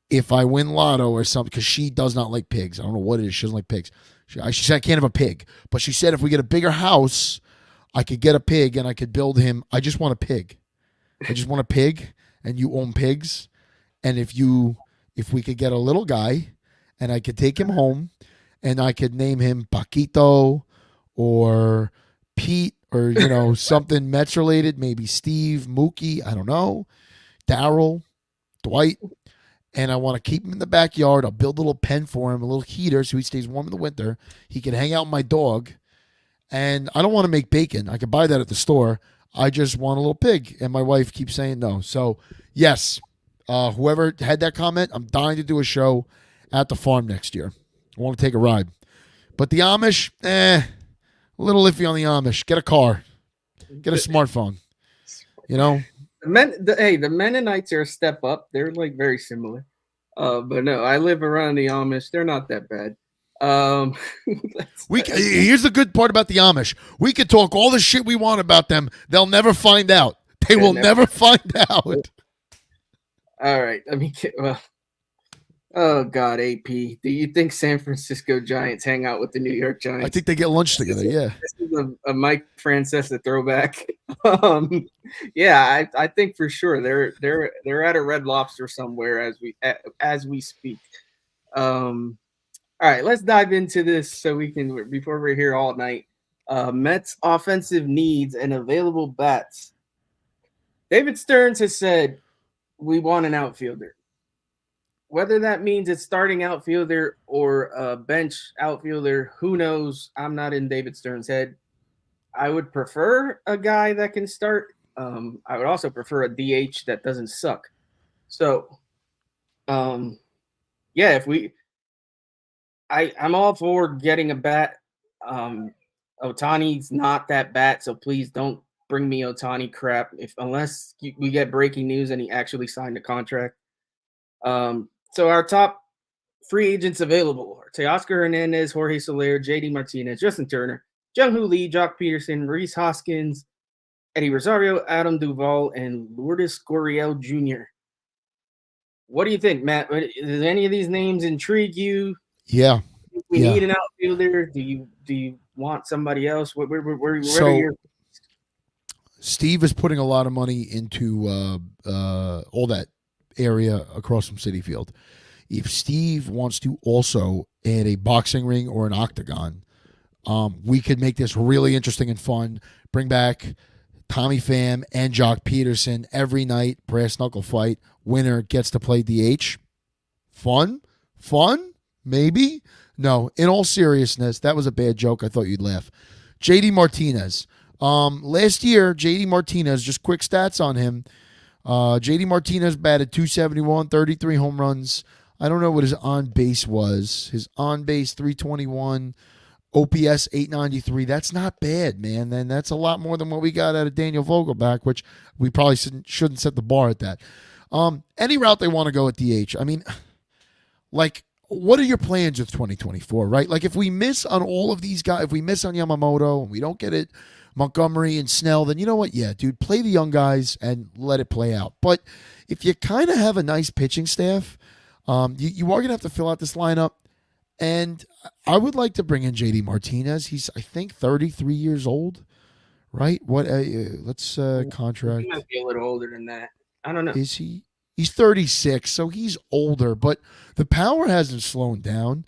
if I win lotto or something, because she does not like pigs. I don't know what it is. She doesn't like pigs. She said I can't have a pig. But she said if we get a bigger house, I could get a pig and I could build him. I just want a pig. I just want a pig, and you own pigs. And if we could get a little guy and I could take him home and I could name him Paquito or Pete or, something Mets related, maybe Steve, Mookie, I don't know, Darryl, Dwight. And I want to keep him in the backyard. I'll build a little pen for him, a little heater so he stays warm in the winter. He can hang out with my dog. And I don't want to make bacon. I can buy that at the store. I just want a little pig. And my wife keeps saying no. So, yes, whoever had that comment, I'm dying to do a show at the farm next year. I want to take a ride. But the Amish, a little iffy on the Amish. Get a car. Get a smartphone. The Mennonites are a step up. They're like very similar. But no, I live around the Amish. They're not that bad. Here's the good part about the Amish. We could talk all the shit we want about them. They'll never find out. They will never find out. All right. Let me get. Well, oh God, AP. Do you think San Francisco Giants hang out with the New York Giants? I think they get lunch together. Yeah. This is a Mike Francesa throwback. Yeah, I think for sure they're at a Red Lobster somewhere as we speak. All right, let's dive into this so we can before we're here all night. Mets offensive needs and available bats. David Stearns has said we want an outfielder. Whether that means it's starting outfielder or a bench outfielder, who knows? I'm not in David Stearns' head. I would prefer a guy that can start. I would also prefer a DH that doesn't suck. So, yeah, I'm all for getting a bat. Otani's not that bat, so please don't bring me Otani crap. Unless we get breaking news and he actually signed a contract. So our top free agents available are Teoscar Hernandez, Jorge Soler, JD Martinez, Justin Turner, Jung-Hoo Lee, Jock Peterson, Rhys Hoskins, Eddie Rosario, Adam Duvall, and Lourdes Gurriel Jr. What do you think, Matt? Does any of these names intrigue you? Yeah. We need an outfielder. Do you want somebody else? Where are your... Steve is putting a lot of money into all that area across from Citi Field. If Steve wants to also add a boxing ring or an octagon, we could make this really interesting and fun. Bring back Tommy Pham and Jock Peterson every night, brass knuckle fight. Winner gets to play DH. Fun? Maybe? No, in all seriousness, that was a bad joke. I thought you'd laugh. JD Martinez. Last year, JD Martinez, just quick stats on him. JD Martinez batted .271, 33 home runs. I don't know what his on-base was. His on-base 321, OPS 893. That's not bad, man. And that's a lot more than what we got out of Daniel Vogelbach, which we probably shouldn't set the bar at that. Any route they want to go at DH. I mean, like, what are your plans with 2024, right? Like, if we miss on all of these guys, if we miss on Yamamoto and we don't get it, Montgomery and Snell, then you know what? Yeah, dude, play the young guys and let it play out. But if you kind of have a nice pitching staff, you are going to have to fill out this lineup. And I would like to bring in JD Martinez. He's, I think, 33 years old, right? What? Let's contract. He might be a little older than that. I don't know. Is he? He's 36, so he's older, but the power hasn't slowed down.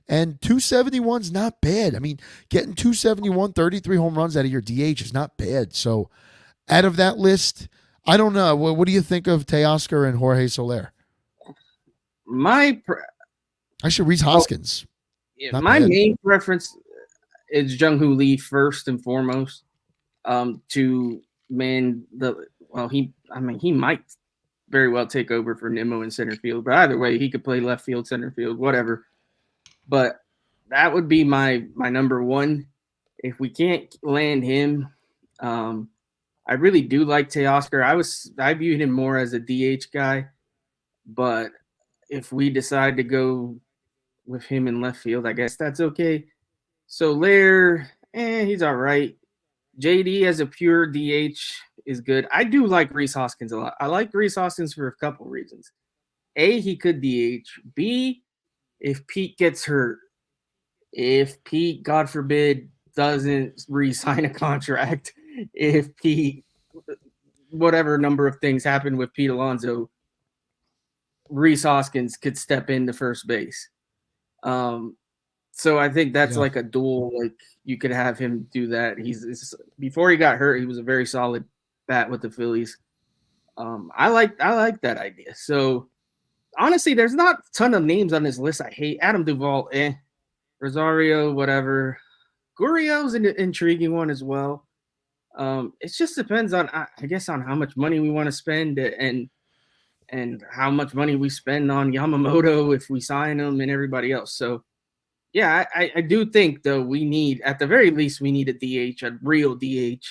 And 271's not bad. I mean, getting 271, 33 home runs out of your DH is not bad. So out of that list, I don't know. What do you think of Teoscar and Jorge Soler? Actually, Rhys Hoskins. My main preference is Jung-Hoo Lee first and foremost. To man he might very well take over for Nimmo in center field, but either way, he could play left field, center field, whatever. But that would be my number one. If we can't land him, I really do like Teoscar. I viewed him more as a DH guy, but if we decide to go with him in left field, I guess that's okay. Soler, he's all right. JD as a pure DH is good. I do like Rhys Hoskins a lot. I like Rhys Hoskins for a couple reasons. A, he could DH. B, if Pete gets hurt, if Pete, God forbid, doesn't re-sign a contract, if Pete, whatever number of things happen with Pete Alonso, Rhys Hoskins could step into first base. So I think that's like a dual, like you could have him do that. Before he got hurt, he was a very solid bat with the Phillies. I like that idea. So honestly, there's not a ton of names on this list I hate. Adam Duvall, Rosario, whatever. Gurriel's an intriguing one as well. It just depends on, I guess, on how much money we want to spend and how much money we spend on Yamamoto if we sign him and everybody else. So, yeah, I do think, though, at the very least, we need a DH, a real DH.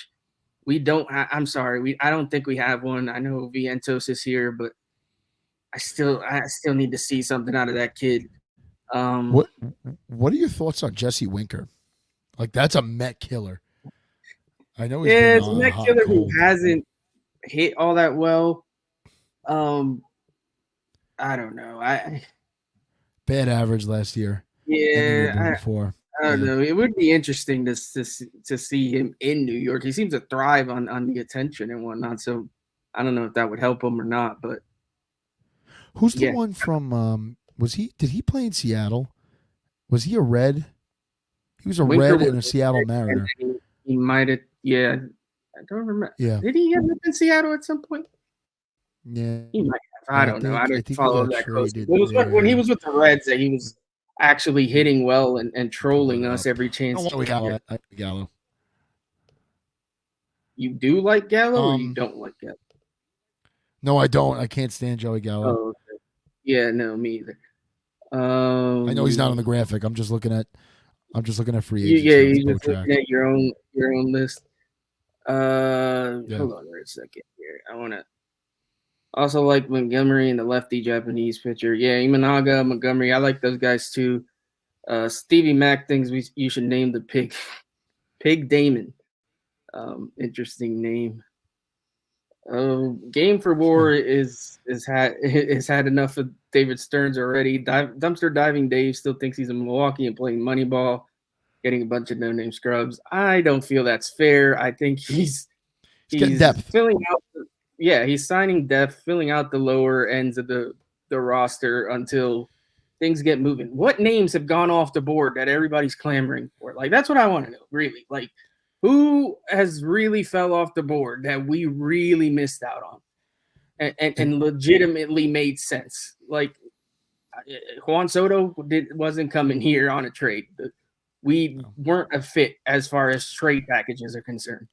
We don't. I'm sorry. I don't think we have one. I know Vientos is here, but I still need to see something out of that kid. What are your thoughts on Jesse Winker? Like, that's a Met killer. I know he's it's a Met killer who hasn't hit all that well. I don't know. Bad average last year and the year Yeah, before. I don't Yeah. know. It would be interesting to see him in New York. He seems to thrive on the attention and whatnot. So I don't know if that would help him or not. But Who's the yeah, one from? Did he play in Seattle? Was he a Red? He was a Winker Red was, and a Seattle and Mariner. then he might have. Yeah, I don't remember. Yeah. Did he end up in Seattle at some point? Yeah. He might have. I don't know. I I didn't think he follow got that closely. traded It was when he there. was with the Reds that he was actually hitting well and Pull it trolling us up. every I chance. don't want Gallo. I like Gallo. You do like Gallo or you Um, don't like Gallo? no, I don't. I can't stand Joey Gallo. Oh, okay. Yeah, no, me either. I know he's not on the graphic. I'm just looking at free agents yeah, here on you're just Spotrac. looking at your own list. Yeah. Hold on for a second here. I want to also like Montgomery and the lefty Japanese pitcher. Yeah, Imanaga, Montgomery. I like those guys too. Stevie Mack thinks you should name the pig Pig Damon. Interesting name. Game for War is had enough of David Stearns already. Dumpster diving Dave still thinks he's in Milwaukee and playing Moneyball, getting a bunch of no-name scrubs. I don't feel that's fair. I think he's getting depth. filling out. Yeah, he's signing depth, filling out the lower ends of the roster until things get moving. What names have gone off the board that everybody's clamoring for? Like that's what I want to know. Really, like who has really fell off the board that we really missed out on and legitimately made sense? Like Juan Soto wasn't coming here on a trade. We weren't a fit as far as trade packages are concerned.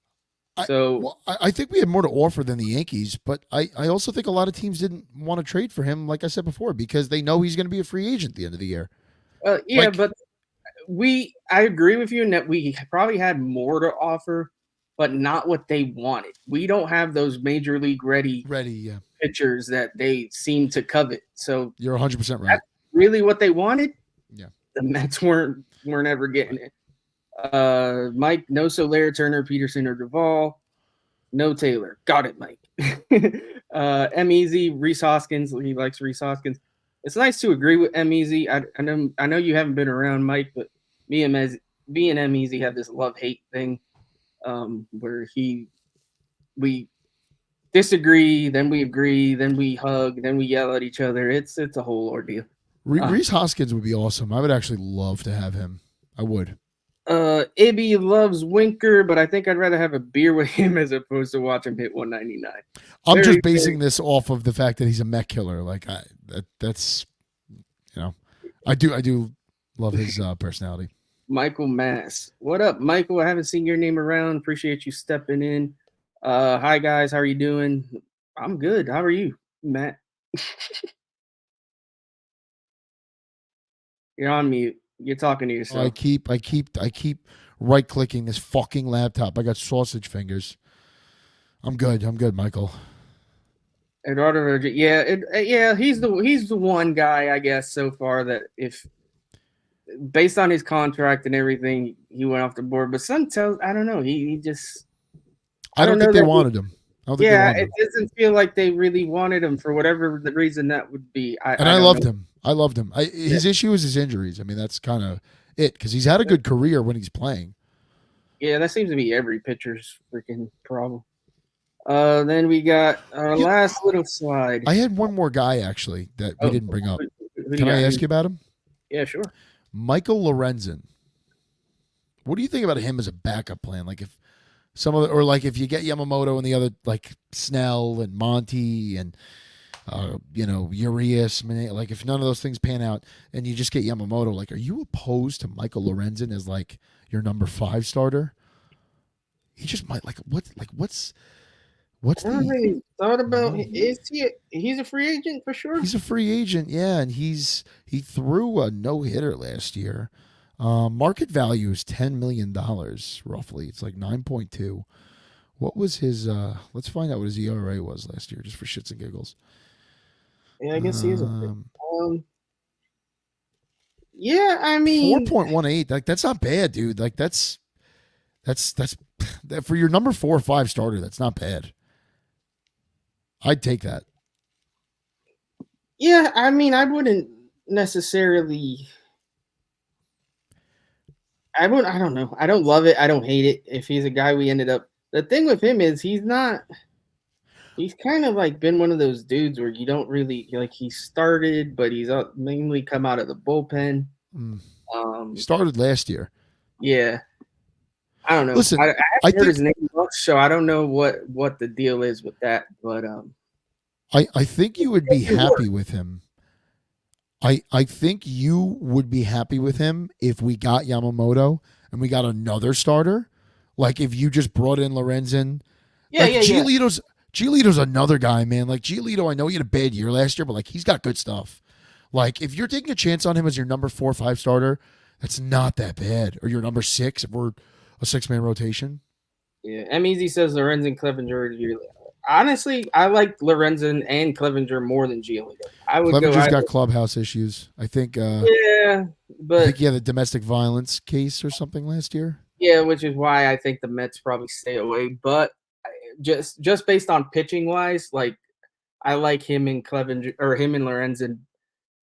So I think we had more to offer than the Yankees, but I also think a lot of teams didn't want to trade for him, like I said before, because they know he's going to be a free agent at the end of the year. Yeah, but I agree with you in that we probably had more to offer, but not what they wanted. We don't have those major league ready pitchers that they seem to covet. So you're 100% right. That's really what they wanted. Yeah, the Mets weren't ever getting it. Mike, no Soler, Turner, Peterson, or Duvall. No Taylor. Got it, Mike. M-Easy, Reese Hoskins. He likes Reese Hoskins. It's nice to agree with M-Easy. I know you haven't been around, Mike, but me and M-Easy have this love-hate thing where we disagree, then we agree, then we hug, then we yell at each other. It's a whole ordeal. Reese Hoskins would be awesome. I would actually love to have him. I would. Ibby loves Winker, but I think I'd rather have a beer with him as opposed to watch him hit 199. I'm just basing this off of the fact that he's a Met killer. Like that's I do love his personality. Michael Mass, what up, Michael? I haven't seen your name around. Appreciate you stepping in. Hi guys, how are you doing? I'm good. How are you, Matt? You're on mute. You're talking to yourself. I keep right clicking this fucking laptop. I got sausage fingers. I'm good, Michael. Eduardo, yeah, he's the one guy I guess so far that if based on his contract and everything, he went off the board. But some tells I don't know. He just I don't think they wanted him. It doesn't feel like they really wanted him for whatever the reason that would be. I loved him. I loved him. His issue is his injuries. I mean, that's kind of it because he's had a good career when he's playing. Yeah, that seems to be every pitcher's freaking problem. Then we got our last little slide. I had one more guy actually that we didn't bring up. Can I ask you about him? Yeah, sure. Michael Lorenzen. What do you think about him as a backup plan? Like if if you get Yamamoto and the other like Snell and Monty and Urias, like if none of those things pan out and you just get Yamamoto, like are you opposed to Michael Lorenzen as like your number 5 starter? He just might what's I really thought about he's a free agent for sure? He's a free agent, yeah, and he threw a no-hitter last year. Market value is $10 million roughly. It's like 9.2. What was his let's find out what his ERA was last year just for shits and giggles. Yeah, I guess he is a yeah, I mean 4.18. Like that's not bad, dude. Like that's for your number 4 or 5 starter, that's not bad. I'd take that. Yeah, I mean, I wouldn't necessarily. I don't know. I don't love it. I don't hate it. If he's a guy we ended up. The thing with him is he's not. He's kind of like been one of those dudes where you don't really like. He started, but he's mainly come out of the bullpen. He started last year. Yeah, I don't know. Listen, I haven't I heard think his name much, so I don't know what the deal is with that. But I think you would be happy with him. I think you would be happy with him if we got Yamamoto and we got another starter. Like if you just brought in Lorenzen. yeah, Like yeah, yeah. Giolito's another guy, man. Like Giolito, I know he had a bad year last year, but like he's got good stuff. Like if you're taking a chance on him as your number 4 or 5 starter, that's not that bad. Or your number 6 if we're a 6-man rotation. Yeah, Easy says Lorenzen, Clevenger. Honestly, I like Lorenzen and Clevenger more than Giolito. I would Clevenger's go. got clubhouse issues. I think. Yeah, I think but he had a domestic violence case or something last year. yeah, which is why I think the Mets probably stay away. But just based on pitching wise, like I like him and Clevenger or him and Lorenzen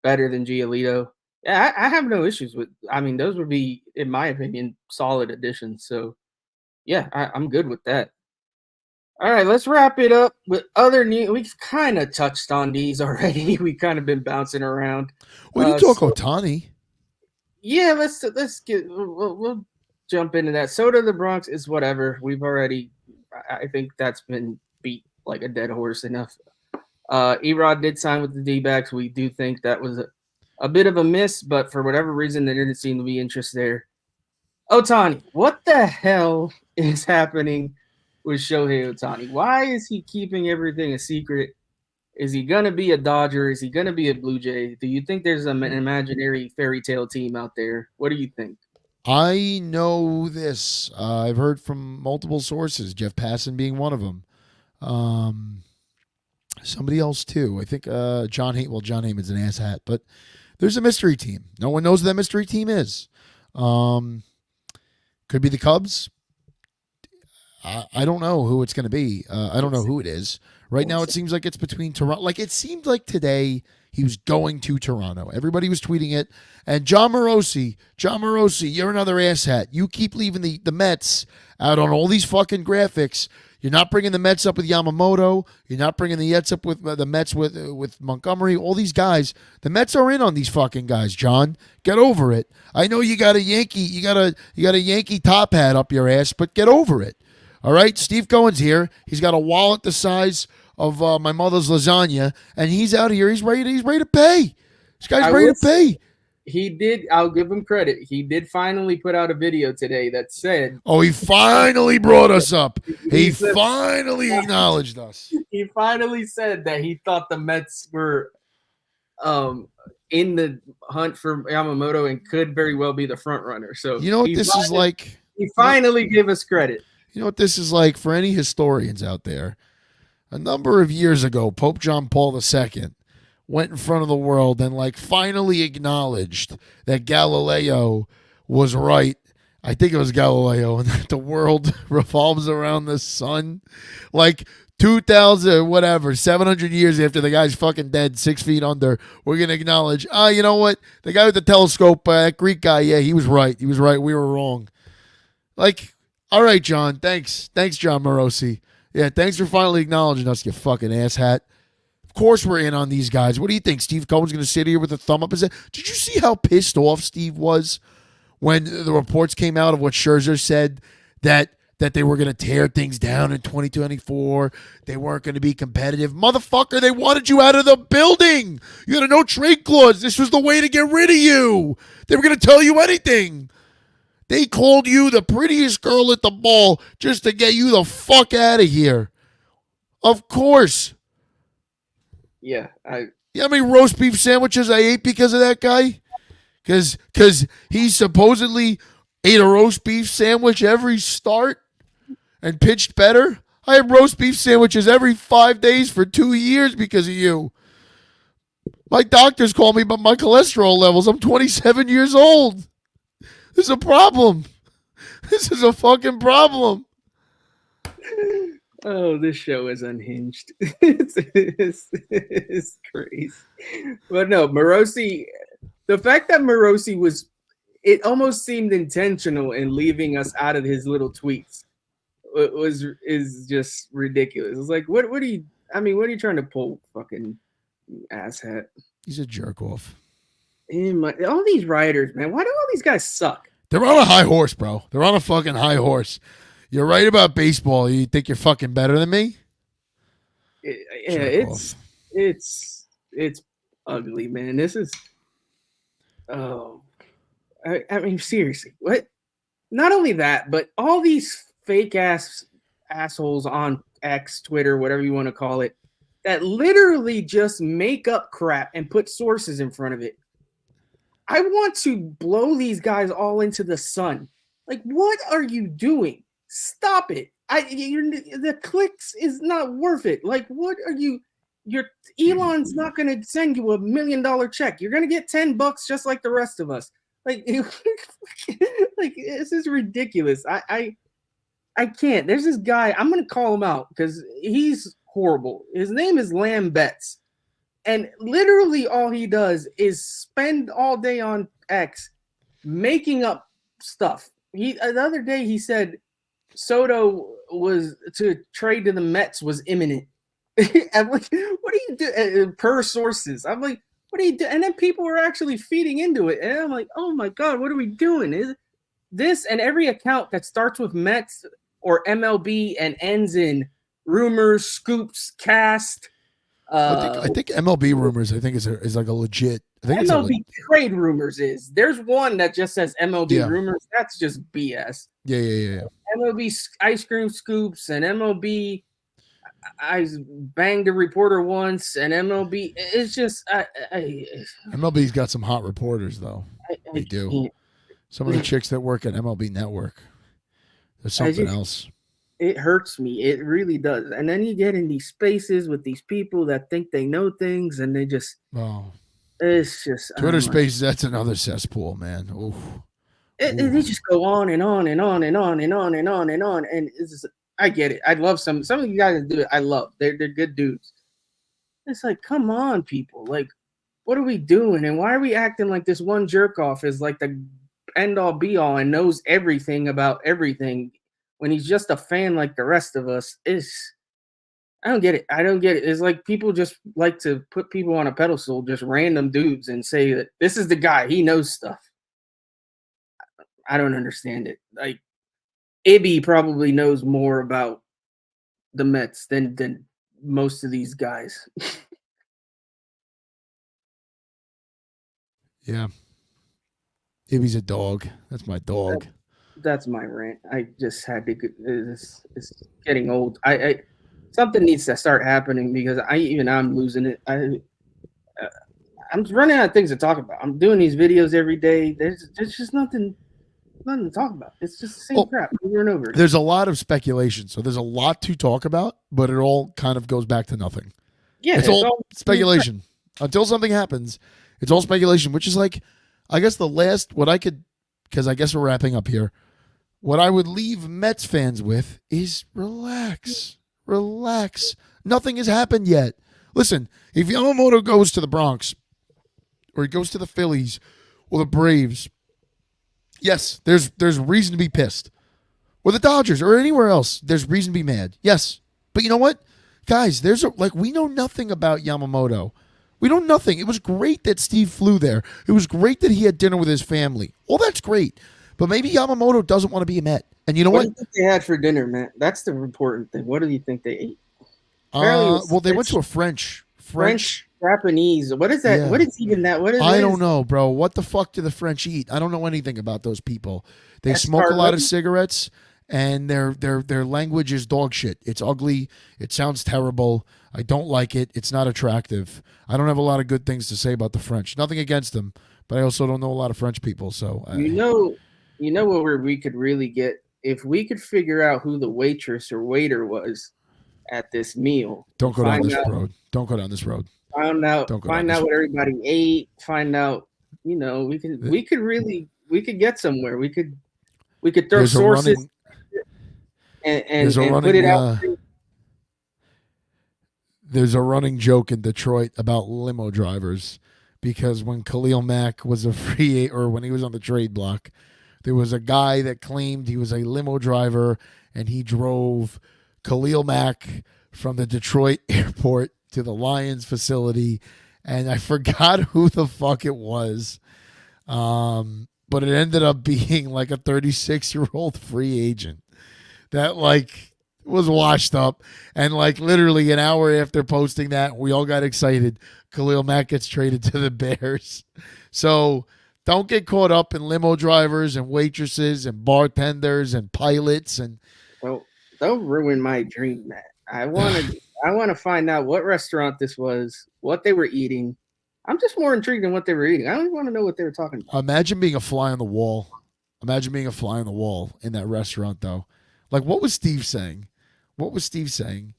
better than Giolito. Yeah, I have no issues with. I mean, those would be, in my opinion, solid additions. So yeah, I'm good with that. All right, let's wrap it up with other news. We've kind of touched on these already. We've kind of been bouncing around. We didn't talk So, Ohtani. yeah, let's get we'll jump into that. Soda the Bronx is whatever. We've already, I think that's been beat like a dead horse enough. Erod did sign with the D-backs. We do think that was a bit of a miss, but for whatever reason, there didn't seem to be interest there. Ohtani, what the hell is happening with Shohei Ohtani? Why is he keeping everything a secret? Is he going to be a Dodger? Is he going to be a Blue Jay? Do you think there's an imaginary fairy tale team out there? What do you think? I know this. I've heard from multiple sources, Jeff Passan being one of them. Somebody else, too. I think John Heyman's an asshat, but there's a mystery team. No one knows who that mystery team is. Could be the Cubs. I don't know who it's going to be. I don't know who it is. Right now, it seems like it's between Toronto. Like, it seemed like today he was going to Toronto. Everybody was tweeting it. And John Morosi, you're another asshat. You keep leaving the Mets out on all these fucking graphics. You're not bringing the Mets up with Yamamoto. You're not bringing the Mets up with the Mets with Montgomery. All these guys. The Mets are in on these fucking guys, John. Get over it. I know you got a Yankee. You got a Yankee top hat up your ass, but get over it. All right, Steve Cohen's here. He's got a wallet the size of my mother's lasagna, and he's out here. He's ready to pay. This guy's ready to pay. He did. I'll give him credit. He did finally put out a video today that said, "Oh, he finally brought us up. He finally acknowledged us. He finally said that he thought the Mets were in the hunt for Yamamoto and could very well be the front runner." So you know what this is like. He finally gave us credit. You know what this is like for any historians out there? A number of years ago, Pope John Paul II went in front of the world and finally acknowledged that Galileo was right. I think it was Galileo, and that the world revolves around the sun. 700 years after the guy's fucking dead, 6 feet under, we're going to acknowledge, you know what? The guy with the telescope, that Greek guy, yeah, he was right. He was right. We were wrong. All right, John. Thanks, John Morosi. Yeah, thanks for finally acknowledging us, you fucking asshat. Of course we're in on these guys. What do you think? Steve Cohen's going to sit here with a thumb up his head? Did you see how pissed off Steve was when the reports came out of what Scherzer said that they were going to tear things down in 2024? They weren't going to be competitive. Motherfucker, they wanted you out of the building. You had a no-trade clause. This was the way to get rid of you. They were going to tell you anything. They called you the prettiest girl at the ball just to get you the fuck out of here. Of course. Yeah. You know how many roast beef sandwiches I ate because of that guy? Because he supposedly ate a roast beef sandwich every start and pitched better. I had roast beef sandwiches every 5 days for 2 years because of you. My doctors call me about my cholesterol levels. I'm 27 years old. This is a problem. This is a fucking problem. Oh, this show is unhinged. It's crazy. But no, Morosi, the fact that Morosi it almost seemed intentional in leaving us out of his little tweets is just ridiculous. It's like, what are you trying to pull, fucking asshat? He's a jerk off. All these writers, man, why do all these guys suck? They're on a high horse, bro. They're on a fucking high horse. You're right about baseball. You think you're fucking better than me? It's ugly, man. This is I mean, seriously, what? Not only that, but all these fake assholes on X, Twitter, whatever you want to call it, that literally just make up crap and put sources in front of it. I want to blow these guys all into the sun. Like, what are you doing? Stop it. The clicks is not worth it. Like, what are you? Elon's not going to send you $1 million check. You're going to get $10 just like the rest of us. Like, like, this is ridiculous. I can't. There's this guy. I'm going to call him out because he's horrible. His name is Lamb Betts. And literally all he does is spend all day on X making up stuff. The other day he said Soto was to trade to the Mets was imminent. I'm like, what do you do? Per sources. I'm like, what do you do? And then people were actually feeding into it. And I'm like, oh my God, what are we doing? Is this and every account that starts with Mets or MLB and ends in rumors, scoops, cast. I think MLB rumors. I think is like a legit. I think MLB trade rumors is. There's one that just says MLB rumors. That's just BS. Yeah. MLB ice cream scoops and MLB. I banged a reporter once, and MLB. It's just MLB's got some hot reporters though. They do. Some of the chicks that work at MLB Network. There's something else. It hurts me. It really does. And then you get in these spaces with these people that think they know things, and they just it's just Twitter Spaces. That's another cesspool, man. Oof. They just go on and on and on and on and on and on and on, and it's just, I get it. I love some of you guys do it. I love. They're good dudes. It's like, come on, people. Like, what are we doing? And why are we acting like this one jerk off is like the end all be all and knows everything about everything? When he's just a fan like the rest of us, I don't get it. It's like people just like to put people on a pedestal, just random dudes, and say that this is the guy. He knows stuff. I don't understand it. Like, Ibby probably knows more about the Mets than most of these guys. Yeah. Ibby's a dog. That's my dog. That's my rant. I just had to. It's getting old. I something needs to start happening because I'm losing it. I'm running out of things to talk about. I'm doing these videos every day. There's just nothing to talk about. It's just the same crap over and over. There's a lot of speculation, so there's a lot to talk about, but it all kind of goes back to nothing. Yeah, it's all speculation until something happens. It's all speculation, which is like, I guess because I guess we're wrapping up here. What I would leave Mets fans with is relax. Nothing has happened yet. Listen, if Yamamoto goes to the Bronx or he goes to the Phillies or the Braves, yes, there's reason to be pissed. Or the Dodgers or anywhere else, there's reason to be mad. Yes. But you know what? Guys, we know nothing about Yamamoto. We know nothing. It was great that Steve flew there. It was great that he had dinner with his family. All that's great. But maybe Yamamoto doesn't want to be a Met. And you know what? What do you think they had for dinner, Matt? That's the important thing. What do you think they ate? They went to a French Japanese. What is that? Yeah. What is even that? I don't know, bro. What the fuck do the French eat? I don't know anything about those people. They smoke a lot of cigarettes, and their language is dog shit. It's ugly. It sounds terrible. I don't like it. It's not attractive. I don't have a lot of good things to say about the French. Nothing against them, but I also don't know a lot of French people. So you know where we could really get, if we could figure out who the waitress or waiter was at this meal. Don't go down this road. Don't go down this road. Find out what everybody ate. Find out. We could get somewhere. We could throw sources and put it out. there's a running joke in Detroit about limo drivers because when Khalil Mack was a or when he was on the trade block, there was a guy that claimed he was a limo driver and he drove Khalil Mack from the Detroit airport to the Lions facility, and I forgot who the fuck it was. But it ended up being like a 36-year-old free agent that like was washed up, and like literally an hour after posting that, we all got excited. Khalil Mack gets traded to the Bears. So don't get caught up in limo drivers and waitresses and bartenders and pilots and don't ruin my dream, Matt. I want to find out what restaurant this was, what they were eating. I'm just more intrigued in what they were eating. I don't want to know what they were talking about. Imagine being a fly on the wall. Imagine being a fly on the wall in that restaurant, though. Like, what was Steve saying? What was Steve saying?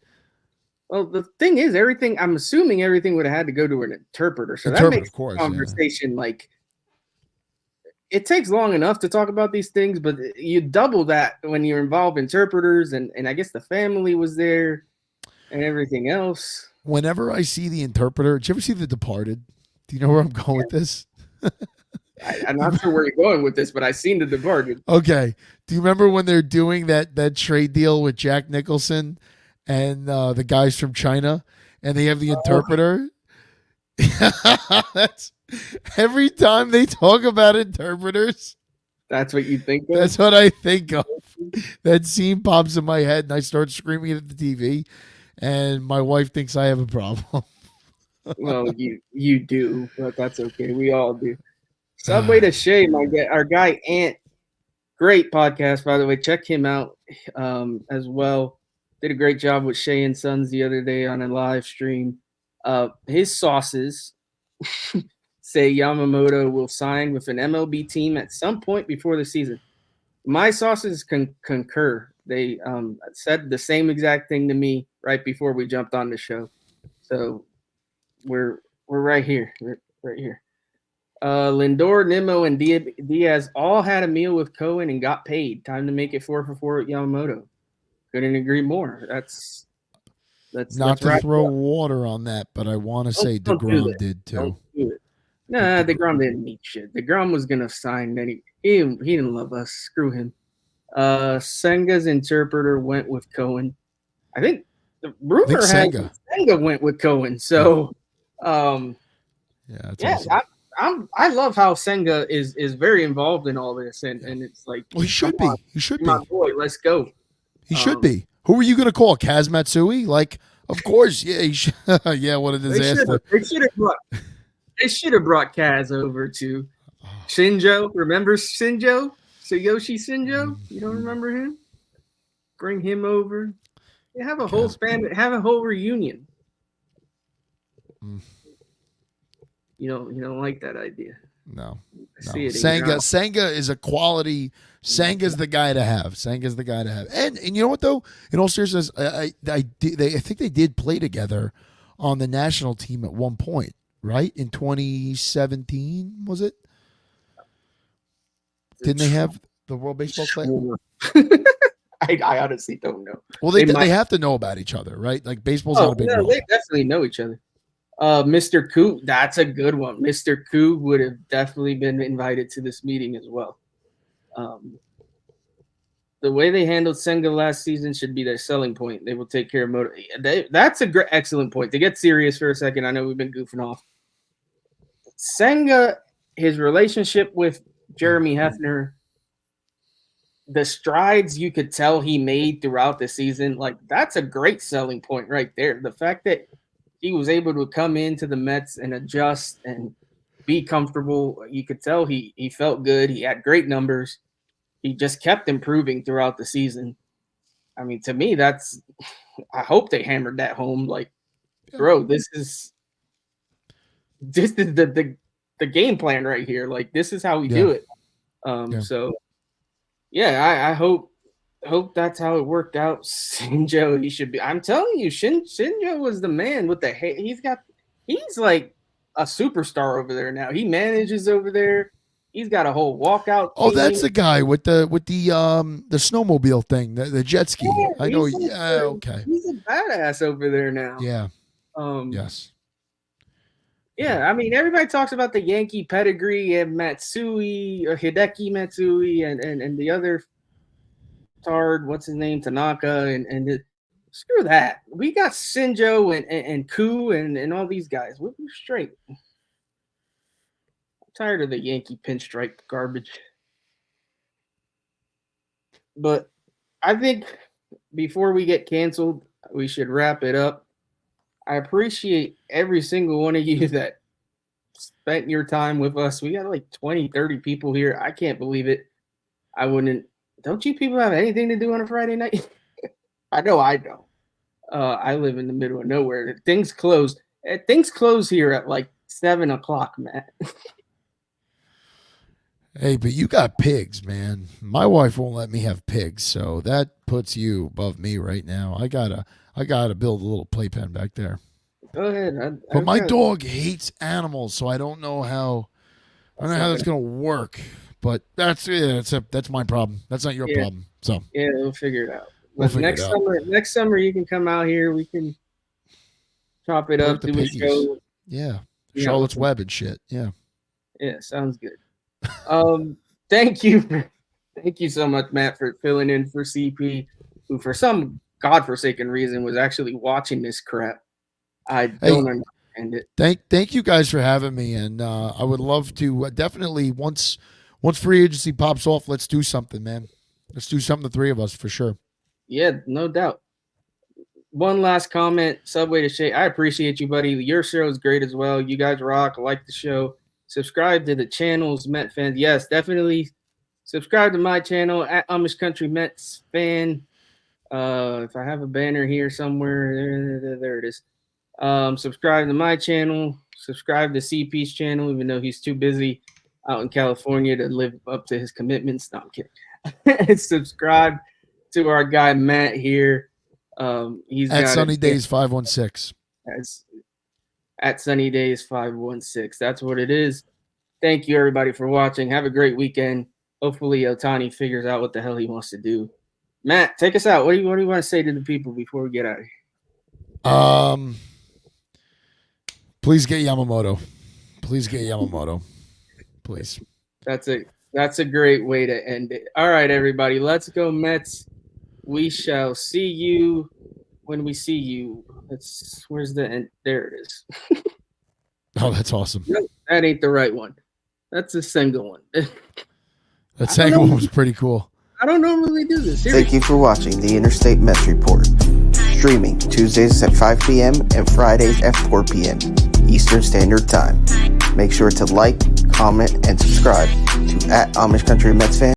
Well, the thing is, I'm assuming everything would have had to go to an interpreter. So that makes the conversation like it takes long enough to talk about these things, but you double that when you're involved interpreters, and I guess the family was there and everything else. Whenever I see the interpreter, did you ever see The Departed? Do you know where I'm going with this? I'm not sure where you're going with this, but I've seen The Departed. Okay. Do you remember when they're doing that trade deal with Jack Nicholson and the guys from China, and they have the interpreter? That's every time they talk about interpreters. That's what you think of? That's what I think of. That scene pops in my head, and I start screaming at the TV, and my wife thinks I have a problem. Well, you do, but that's okay. We all do. Subway to Shea, our guy Ant. Great podcast, by the way. Check him out as well. Did a great job with Shea and Sons the other day on a live stream. His sources say Yamamoto will sign with an MLB team at some point before the season. My sources concur. They said the same exact thing to me right before we jumped on the show. So we're right here. Right here. Lindor, Nimmo, and Diaz all had a meal with Cohen and got paid. Time to make it 4 for 4 at Yamamoto. Couldn't agree more. That's not to throw water on that, but I want to say DeGrom did too. Nah, DeGrom didn't need shit. DeGrom was gonna sign. He didn't love us. Screw him. Senga's interpreter went with Cohen. I think the rumor had Senga went with Cohen. So, awesome. I love how Senga is very involved in all this, and it's like, well, he should be. He should be. My boy, let's go. He should be. Who are you going to call? Kaz Matsui? Like, of course, yeah. He should. Yeah, what a disaster. They should have brought Kaz over to Shinjo. Remember Shinjo? Tsuyoshi Shinjo? You don't remember him? Bring him over. They have a whole have a whole reunion. You don't like that idea. No. Senga is a quality. Senga's the guy to have. And you know what though? In all seriousness, I think they did play together on the national team at one point, right? In 2017, was it? Didn't they have the World Baseball Classic? I honestly don't know. Well, they have to know about each other, right? Like baseball's not a big role. They definitely know each other. Mr. Koo, that's a good one. Mr. Koo would have definitely been invited to this meeting as well. The way they handled Senga last season should be their selling point. They will take care of Moto. That's a excellent point. To get serious for a second, I know we've been goofing off. Senga, his relationship with Jeremy Hefner, the strides you could tell he made throughout the season, like that's a great selling point right there. The fact that he was able to come into the Mets and adjust and be comfortable. You could tell he felt good. He had great numbers. He just kept improving throughout the season. I mean, to me, I hope they hammered that home. Like, bro, this is the game plan right here. Like, this is how we do it. So, yeah, I hope that's how it worked out. Shinjo, he should be. I'm telling you, Shinjo was the man with the hair. He's like a superstar over there now. He manages over there. He's got a whole walkout. Oh, that's the guy with the snowmobile thing, the jet ski. Yeah, I know. Okay. He's a badass over there now. Yeah. Yes. Yeah, I mean, everybody talks about the Yankee pedigree and Matsui or Hideki Matsui and the other tard, what's his name, Tanaka, screw that. We got Sinjo and Koo and all these guys. We're straight. I'm tired of the Yankee pinstripe garbage. But I think before we get canceled, we should wrap it up. I appreciate every single one of you that spent your time with us. We got like 20, 30 people here. I can't believe it. Don't you people have anything to do on a Friday night? I know I don't. I live in the middle of nowhere. Things close. Things close here at like 7 o'clock, Matt. Hey, but you got pigs, man. My wife won't let me have pigs, so that puts you above me right now. I gotta build a little playpen back there. Go ahead. But my dog hates animals, so I don't know how that's gonna work. But that's my problem. That's not your problem. So yeah, we'll figure it out. Next summer you can come out here. We can chop it up, do a show. Yeah, Charlotte's Web and shit. Yeah. Yeah, sounds good. Thank you so much, Matt, for filling in for CP, who for some godforsaken reason was actually watching this crap. I don't understand it. Thank you guys for having me, and I would love to definitely once free agency pops off, let's do something, man. Let's do something, the three of us, for sure. Yeah, no doubt. One last comment, Subway to Shea. I appreciate you, buddy. Your show is great as well. You guys rock. I like the show. Subscribe to the channels, Met fans. Yes, definitely subscribe to my channel at Amish Country Mets fan. If I have a banner here somewhere, there it is. Subscribe to my channel. Subscribe to CP's channel, even though he's too busy out in California to live up to his commitments. No, I'm kidding. Subscribe to our guy Matt here. He's at Sunny Days 516. At Sunny Days 516. That's what it is. Thank you, everybody, for watching. Have a great weekend. Hopefully, Ohtani figures out what the hell he wants to do. Matt, take us out. What do you want to say to the people before we get out of here? Please get Yamamoto. Please. That's a great way to end it. All right, everybody. Let's go, Mets. We shall see you when we see you. Where's the end? There it is. Oh, that's awesome. That ain't the right one. That's a single one. That single one was pretty cool. I don't normally do this. Thank you for watching the Interstate Mets Report. Streaming Tuesdays at 5 p.m. and Fridays at 4 p.m. Eastern Standard Time. Make sure to like, comment, and subscribe to @Amish Country Mets Fan